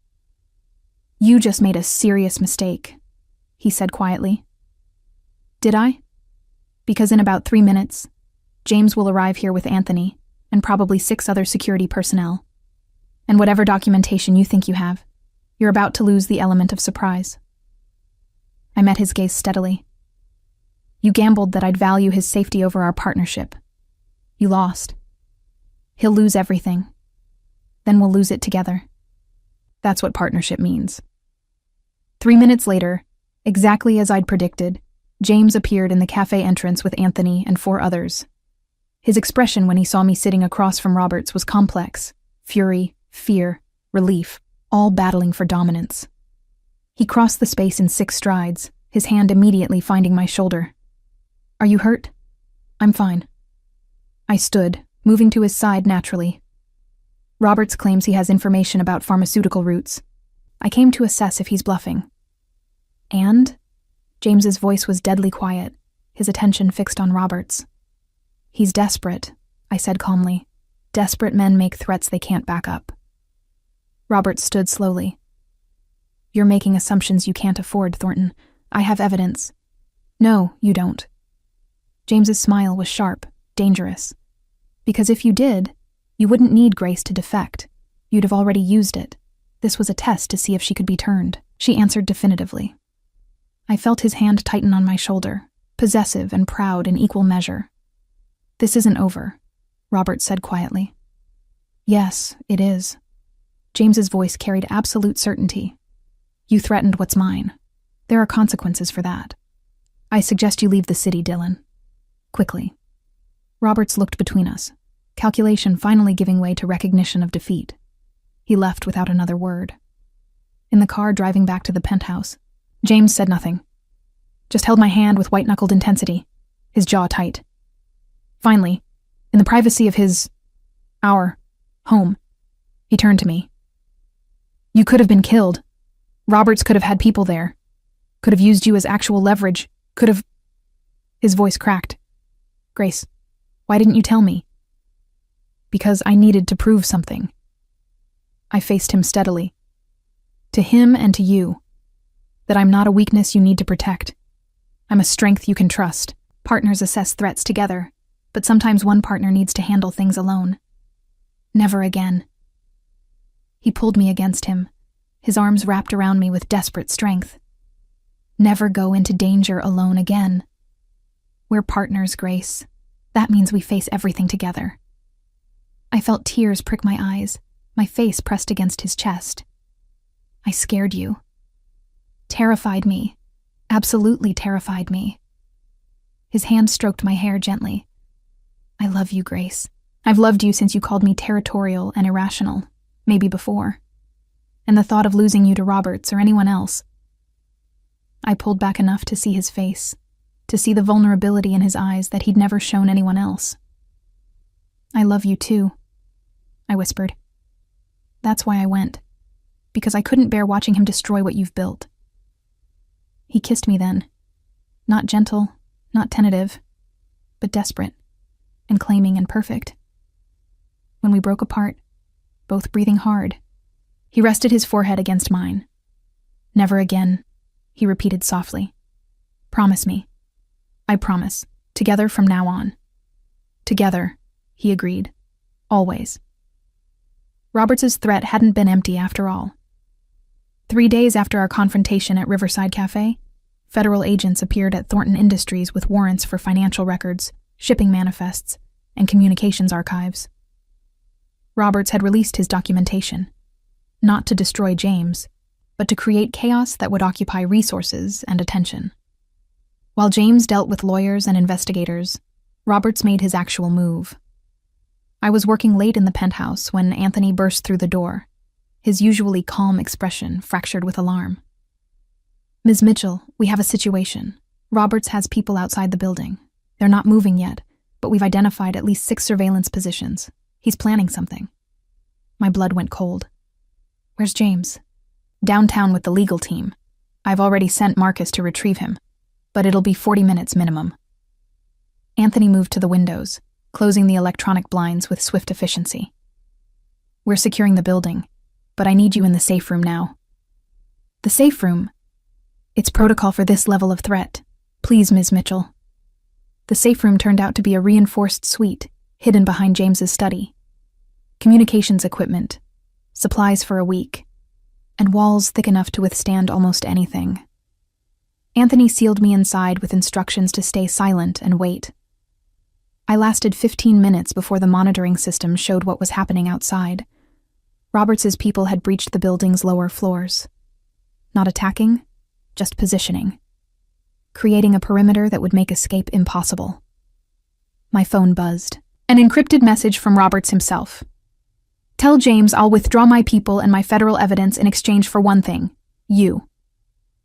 "You just made a serious mistake," he said quietly. "Did I?" "Because in about 3 minutes, James will arrive here with Anthony and probably 6 other security personnel. And whatever documentation you think you have, you're about to lose the element of surprise." I met his gaze steadily. "You gambled that I'd value his safety over our partnership. You lost. He'll lose everything. Then we'll lose it together. That's what partnership means. 3 minutes later, exactly as I'd predicted, James appeared in the cafe entrance with Anthony and 4 others. His expression when he saw me sitting across from Roberts was complex: fury, fear, relief, all battling for dominance. He crossed the space in 6 strides, his hand immediately finding my shoulder. "Are you hurt?" "I'm fine." I stood, moving to his side naturally. "Roberts claims he has information about pharmaceutical routes. I came to assess if he's bluffing." "And?" James's voice was deadly quiet, his attention fixed on Roberts. "He's desperate," I said calmly. "Desperate men make threats they can't back up." Roberts stood slowly. "You're making assumptions you can't afford, Thornton. I have evidence." "No, you don't." James's smile was sharp, dangerous. "Because if you did, you wouldn't need Grace to defect. You'd have already used it. This was a test to see if she could be turned." She answered definitively. I felt his hand tighten on my shoulder, possessive and proud in equal measure. "This isn't over," Roberts said quietly. "Yes, it is." James's voice carried absolute certainty. "You threatened what's mine. There are consequences for that. I suggest you leave the city, Dylan. Quickly." Roberts looked between us, calculation finally giving way to recognition of defeat. He left without another word. In the car driving back to the penthouse, James said nothing. Just held my hand with white-knuckled intensity, his jaw tight. Finally, in the privacy of our home, he turned to me. "You could have been killed. Roberts could have had people there. Could have used you as actual leverage. Could have..." His voice cracked. "Grace, why didn't you tell me?" "Because I needed to prove something." I faced him steadily. "To him and to you. That I'm not a weakness you need to protect. I'm a strength you can trust. Partners assess threats together, but sometimes one partner needs to handle things alone. Never again." He pulled me against him, his arms wrapped around me with desperate strength. "Never go into danger alone again. We're partners, Grace. That means we face everything together." I felt tears prick my eyes, my face pressed against his chest. "I scared you. Terrified me. Absolutely terrified me." His hand stroked my hair gently. "I love you, Grace. I've loved you since you called me territorial and irrational, maybe before. And the thought of losing you to Roberts or anyone else..." I pulled back enough to see his face, to see the vulnerability in his eyes that he'd never shown anyone else. "I love you too," I whispered. "That's why I went. Because I couldn't bear watching him destroy what you've built." He kissed me then. Not gentle, not tentative, but desperate, and claiming and perfect. When we broke apart, both breathing hard, he rested his forehead against mine. "Never again," he repeated softly. "Promise me." "I promise. Together from now on." "Together," he agreed. "Always." Roberts's threat hadn't been empty after all. 3 days after our confrontation at Riverside Cafe, federal agents appeared at Thornton Industries with warrants for financial records, shipping manifests, and communications archives. Roberts had released his documentation, not to destroy James, but to create chaos that would occupy resources and attention. While James dealt with lawyers and investigators, Roberts made his actual move. I was working late in the penthouse when Anthony burst through the door, his usually calm expression fractured with alarm. "Ms. Mitchell, we have a situation. Roberts has people outside the building. They're not moving yet, but we've identified at least 6 surveillance positions. He's planning something." My blood went cold. "Where's James?" "Downtown with the legal team. I've already sent Marcus to retrieve him, but it'll be 40 minutes minimum." Anthony moved to the windows, closing the electronic blinds with swift efficiency. "We're securing the building, but I need you in the safe room now." "The safe room? It's protocol for this level of threat. Please, Ms. Mitchell." The safe room turned out to be a reinforced suite, hidden behind James's study. Communications equipment, supplies for a week, and walls thick enough to withstand almost anything. Anthony sealed me inside with instructions to stay silent and wait. I lasted 15 minutes before the monitoring system showed what was happening outside. Roberts's people had breached the building's lower floors. Not attacking, just positioning. Creating a perimeter that would make escape impossible. My phone buzzed. An encrypted message from Roberts himself. Tell James I'll withdraw my people and my federal evidence in exchange for one thing. You.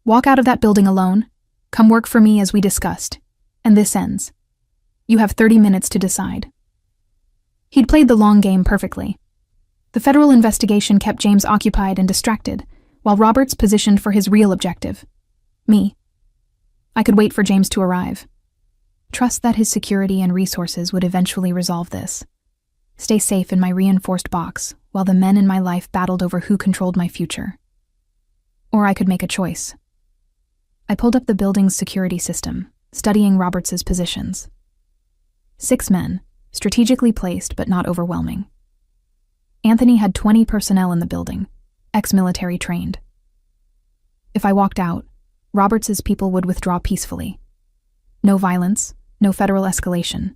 Walk out of that building alone. Come work for me as we discussed. And this ends. You have 30 minutes to decide. He'd played the long game perfectly. The federal investigation kept James occupied and distracted, while Roberts positioned for his real objective. Me. I could wait for James to arrive. Trust that his security and resources would eventually resolve this. Stay safe in my reinforced box while the men in my life battled over who controlled my future. Or I could make a choice. I pulled up the building's security system, studying Roberts's positions. 6 men, strategically placed but not overwhelming. Anthony had 20 personnel in the building, ex-military trained. If I walked out, Roberts's people would withdraw peacefully. No violence, no federal escalation,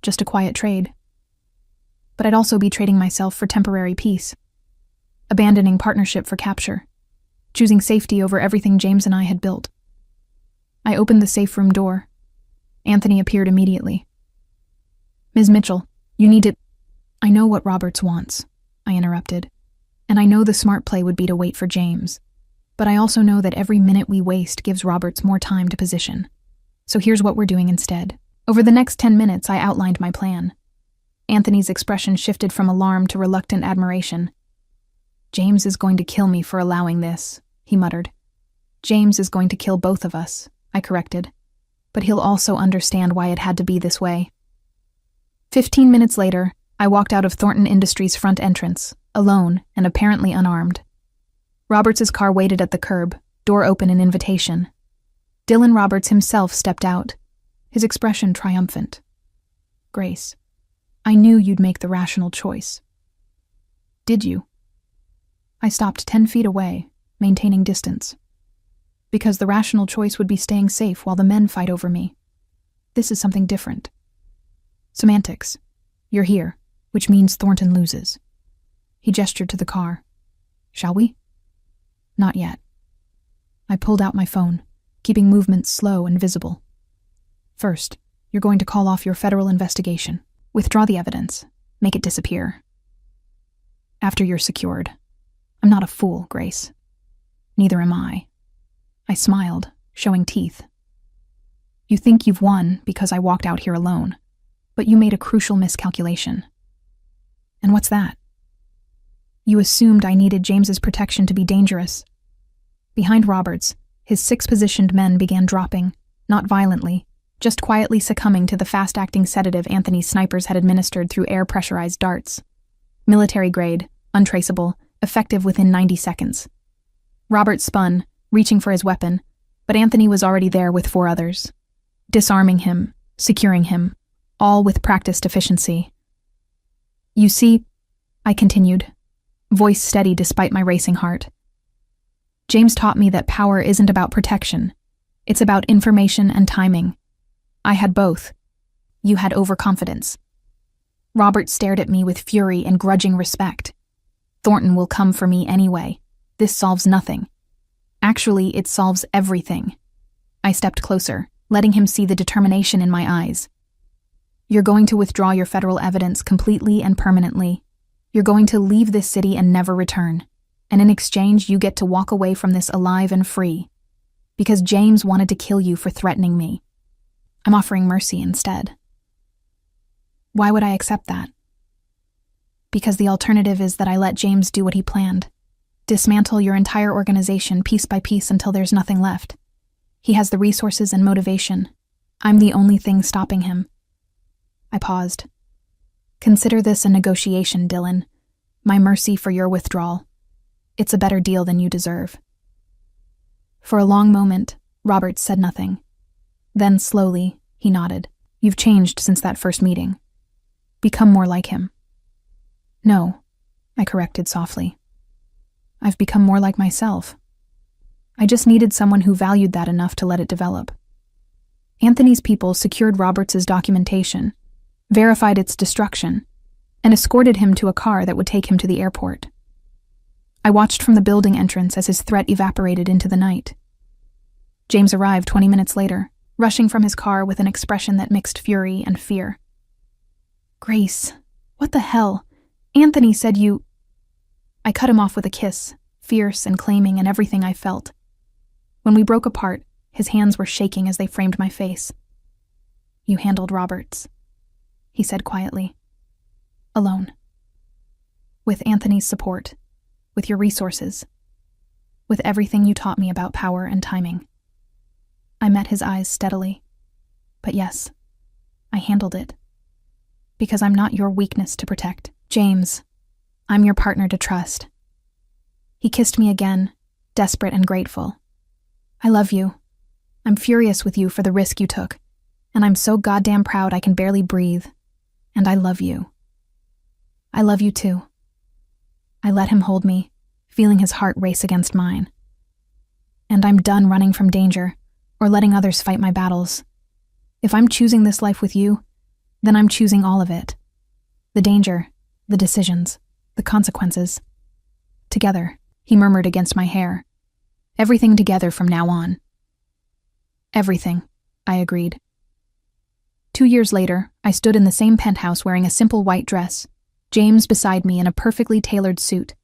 just a quiet trade. But I'd also be trading myself for temporary peace, abandoning partnership for capture, choosing safety over everything James and I had built. I opened the safe room door. Anthony appeared immediately. Ms. Mitchell, you need to— I know what Roberts wants, I interrupted, and I know the smart play would be to wait for James. But I also know that every minute we waste gives Roberts more time to position. So here's what we're doing instead. Over the next 10 minutes, I outlined my plan. Anthony's expression shifted from alarm to reluctant admiration. James is going to kill me for allowing this, he muttered. James is going to kill both of us, I corrected. But he'll also understand why it had to be this way. 15 minutes later, I walked out of Thornton Industries' front entrance, alone and apparently unarmed. Roberts's car waited at the curb, door open in invitation. Dylan Roberts himself stepped out, his expression triumphant. Grace, I knew you'd make the rational choice. Did you? I stopped 10 feet away, maintaining distance. Because the rational choice would be staying safe while the men fight over me. This is something different. Semantics. You're here, which means Thornton loses. He gestured to the car. Shall we? Not yet. I pulled out my phone, keeping movements slow and visible. First, you're going to call off your federal investigation. Withdraw the evidence. Make it disappear. After you're secured. I'm not a fool, Grace. Neither am I. I smiled, showing teeth. You think you've won because I walked out here alone, but you made a crucial miscalculation. And what's that? You assumed I needed James's protection to be dangerous. Behind Roberts, his 6 positioned men began dropping, not violently, just quietly succumbing to the fast-acting sedative Anthony's snipers had administered through air-pressurized darts. Military grade, untraceable, effective within 90 seconds. Roberts spun, reaching for his weapon, but Anthony was already there with 4 others. Disarming him, securing him, all with practiced efficiency. You see, I continued, voice steady despite my racing heart. James taught me that power isn't about protection. It's about information and timing. I had both. You had overconfidence. Robert stared at me with fury and grudging respect. Thornton will come for me anyway. This solves nothing. Actually, it solves everything. I stepped closer, letting him see the determination in my eyes. You're going to withdraw your federal evidence completely and permanently. You're going to leave this city and never return. And in exchange, you get to walk away from this alive and free. Because James wanted to kill you for threatening me. I'm offering mercy instead. Why would I accept that? Because the alternative is that I let James do what he planned. Dismantle your entire organization piece by piece until there's nothing left. He has the resources and motivation. I'm the only thing stopping him. I paused. Consider this a negotiation, Dylan. My mercy for your withdrawal. It's a better deal than you deserve. For a long moment, Roberts said nothing. Then, slowly, he nodded. You've changed since that first meeting. Become more like him. No, I corrected softly. I've become more like myself. I just needed someone who valued that enough to let it develop. Anthony's people secured Roberts's documentation, verified its destruction, and escorted him to a car that would take him to the airport. I watched from the building entrance as his threat evaporated into the night. James arrived 20 minutes later, rushing from his car with an expression that mixed fury and fear. "Grace, what the hell? Anthony said you—" I cut him off with a kiss, fierce and claiming in everything I felt. When we broke apart, his hands were shaking as they framed my face. "You handled Roberts," he said quietly. "Alone. With Anthony's support, with your resources, with everything you taught me about power and timing." I met his eyes steadily. "But yes, I handled it. Because I'm not your weakness to protect. James, I'm your partner to trust." He kissed me again, desperate and grateful. "I love you. I'm furious with you for the risk you took, and I'm so goddamn proud I can barely breathe. And I love you. I love you too." I let him hold me, feeling his heart race against mine. "And I'm done running from danger, or letting others fight my battles. If I'm choosing this life with you, then I'm choosing all of it. The danger, the decisions, the consequences. Together," he murmured against my hair. "Everything together from now on." "Everything," I agreed. 2 years later, I stood in the same penthouse wearing a simple white dress, James beside me in a perfectly tailored suit.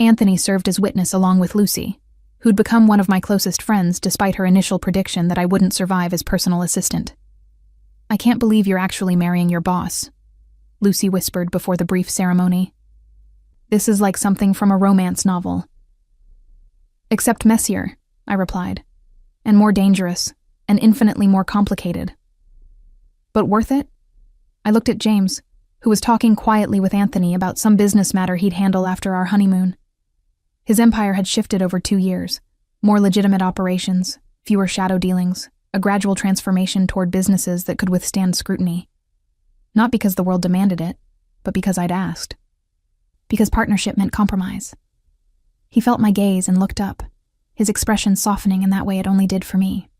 Anthony served as witness along with Lucy, who'd become one of my closest friends despite her initial prediction that I wouldn't survive as personal assistant. "I can't believe you're actually marrying your boss," Lucy whispered before the brief ceremony. "This is like something from a romance novel." "Except messier," I replied, "and more dangerous, and infinitely more complicated." "But worth it?" I looked at James, who was talking quietly with Anthony about some business matter he'd handle after our honeymoon. His empire had shifted over 2 years, more legitimate operations, fewer shadow dealings, a gradual transformation toward businesses that could withstand scrutiny. Not because the world demanded it, but because I'd asked. Because partnership meant compromise. He felt my gaze and looked up, his expression softening in that way it only did for me.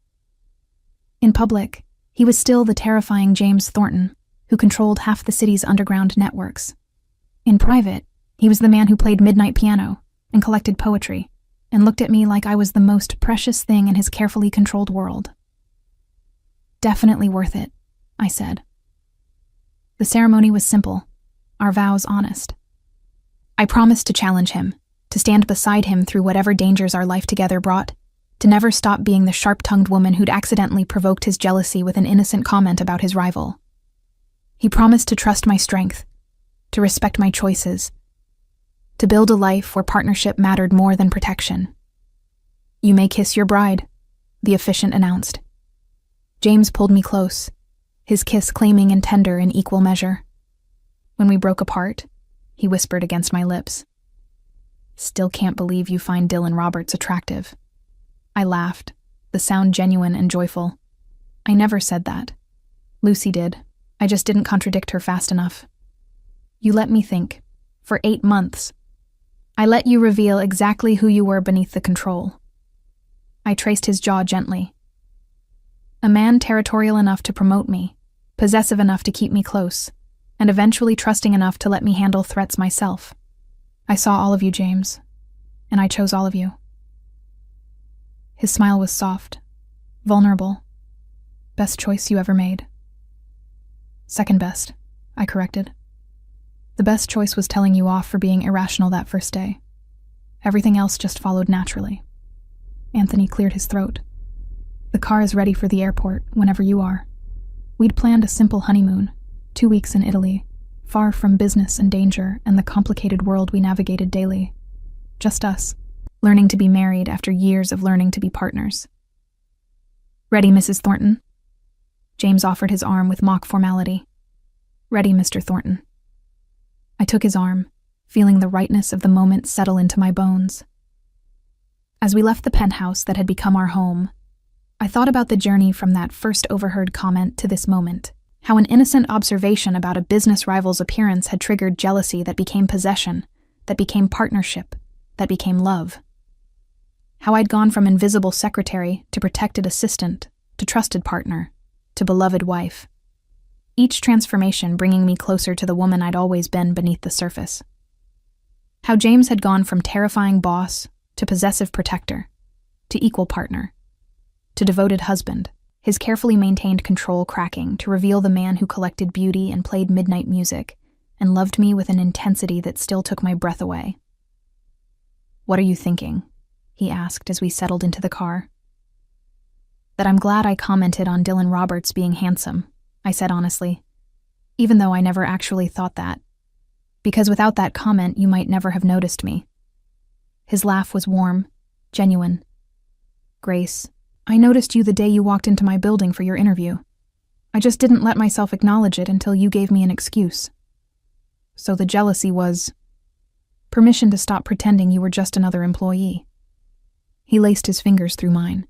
In public, he was still the terrifying James Thornton, who controlled half the city's underground networks. In private, he was the man who played midnight piano and collected poetry, and looked at me like I was the most precious thing in his carefully controlled world. "Definitely worth it," I said. The ceremony was simple, our vows honest. I promised to challenge him, to stand beside him through whatever dangers our life together brought, to never stop being the sharp-tongued woman who'd accidentally provoked his jealousy with an innocent comment about his rival. He promised to trust my strength, to respect my choices, to build a life where partnership mattered more than protection. "You may kiss your bride," the officiant announced. James pulled me close, his kiss claiming and tender in equal measure. When we broke apart, he whispered against my lips, "Still can't believe you find Dylan Roberts attractive." I laughed, the sound genuine and joyful. "I never said that. Lucy did. I just didn't contradict her fast enough. You let me think. For 8 months. I let you reveal exactly who you were beneath the control." I traced his jaw gently. "A man territorial enough to promote me, possessive enough to keep me close, and eventually trusting enough to let me handle threats myself. I saw all of you, James, and I chose all of you." His smile was soft, vulnerable. "Best choice you ever made." "Second best," I corrected. "The best choice was telling you off for being irrational that first day. Everything else just followed naturally." Anthony cleared his throat. "The car is ready for the airport whenever you are. We'd planned a simple honeymoon, 2 weeks in Italy, far from business and danger and the complicated world we navigated daily. Just us, learning to be married after years of learning to be partners." "Ready, Mrs. Thornton?" James offered his arm with mock formality. "Ready, Mr. Thornton." I took his arm, feeling the rightness of the moment settle into my bones. As we left the penthouse that had become our home, I thought about the journey from that first overheard comment to this moment, how an innocent observation about a business rival's appearance had triggered jealousy that became possession, that became partnership, that became love. How I'd gone from invisible secretary to protected assistant, to trusted partner, to beloved wife. each transformation bringing me closer to the woman I'd always been beneath the surface. How James had gone from terrifying boss to possessive protector, to equal partner, to devoted husband, his carefully maintained control cracking to reveal the man who collected beauty and played midnight music and loved me with an intensity that still took my breath away. "What are you thinking?" he asked as we settled into the car. "That I'm glad I commented on Dylan Roberts being handsome," I said honestly, even though I never actually thought that. Because without that comment, you might never have noticed me. His laugh was warm, genuine. "Grace, I noticed you the day you walked into my building for your interview. I just didn't let myself acknowledge it until you gave me an excuse. So the jealousy was permission to stop pretending you were just another employee." He laced his fingers through mine.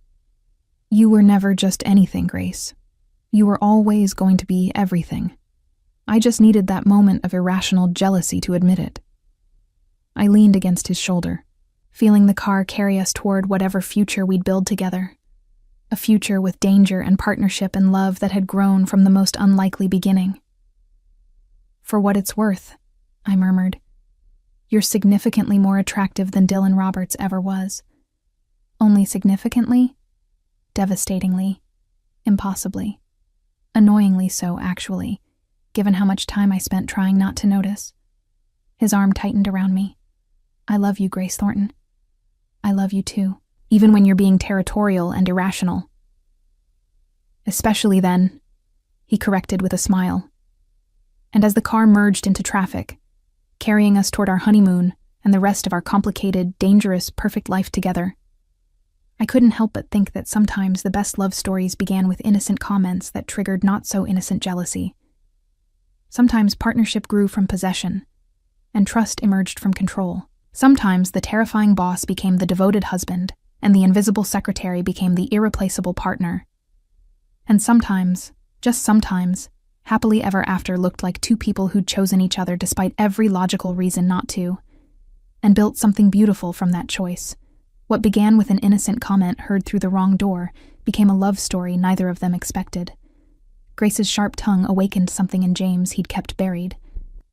"You were never just anything, Grace. You were always going to be everything. I just needed that moment of irrational jealousy to admit it." I leaned against his shoulder, feeling the car carry us toward whatever future we'd build together. A future with danger and partnership and love that had grown from the most unlikely beginning. "For what it's worth," I murmured, "you're significantly more attractive than Dylan Roberts ever was. Only significantly? Devastatingly. Impossibly. Annoyingly so, actually, given how much time I spent trying not to notice." His arm tightened around me. "I love you, Grace Thornton. I love you too, even when you're being territorial and irrational." "Especially then," he corrected with a smile. And as the car merged into traffic, carrying us toward our honeymoon and the rest of our complicated, dangerous, perfect life together, I couldn't help but think that sometimes the best love stories began with innocent comments that triggered not-so-innocent jealousy. Sometimes partnership grew from possession, and trust emerged from control. Sometimes the terrifying boss became the devoted husband, and the invisible secretary became the irreplaceable partner. And sometimes, just sometimes, happily ever after looked like two people who'd chosen each other despite every logical reason not to, and built something beautiful from that choice. What began with an innocent comment heard through the wrong door became a love story neither of them expected. Grace's sharp tongue awakened something in James he'd kept buried,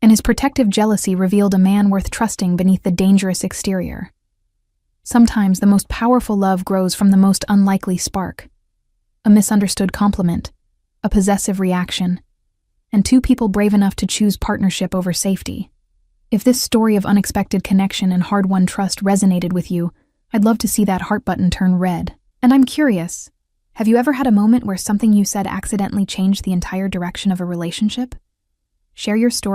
and his protective jealousy revealed a man worth trusting beneath the dangerous exterior. Sometimes the most powerful love grows from the most unlikely spark. A misunderstood compliment, a possessive reaction, and two people brave enough to choose partnership over safety. If this story of unexpected connection and hard-won trust resonated with you, I'd love to see that heart button turn red. And I'm curious, have you ever had a moment where something you said accidentally changed the entire direction of a relationship? Share your story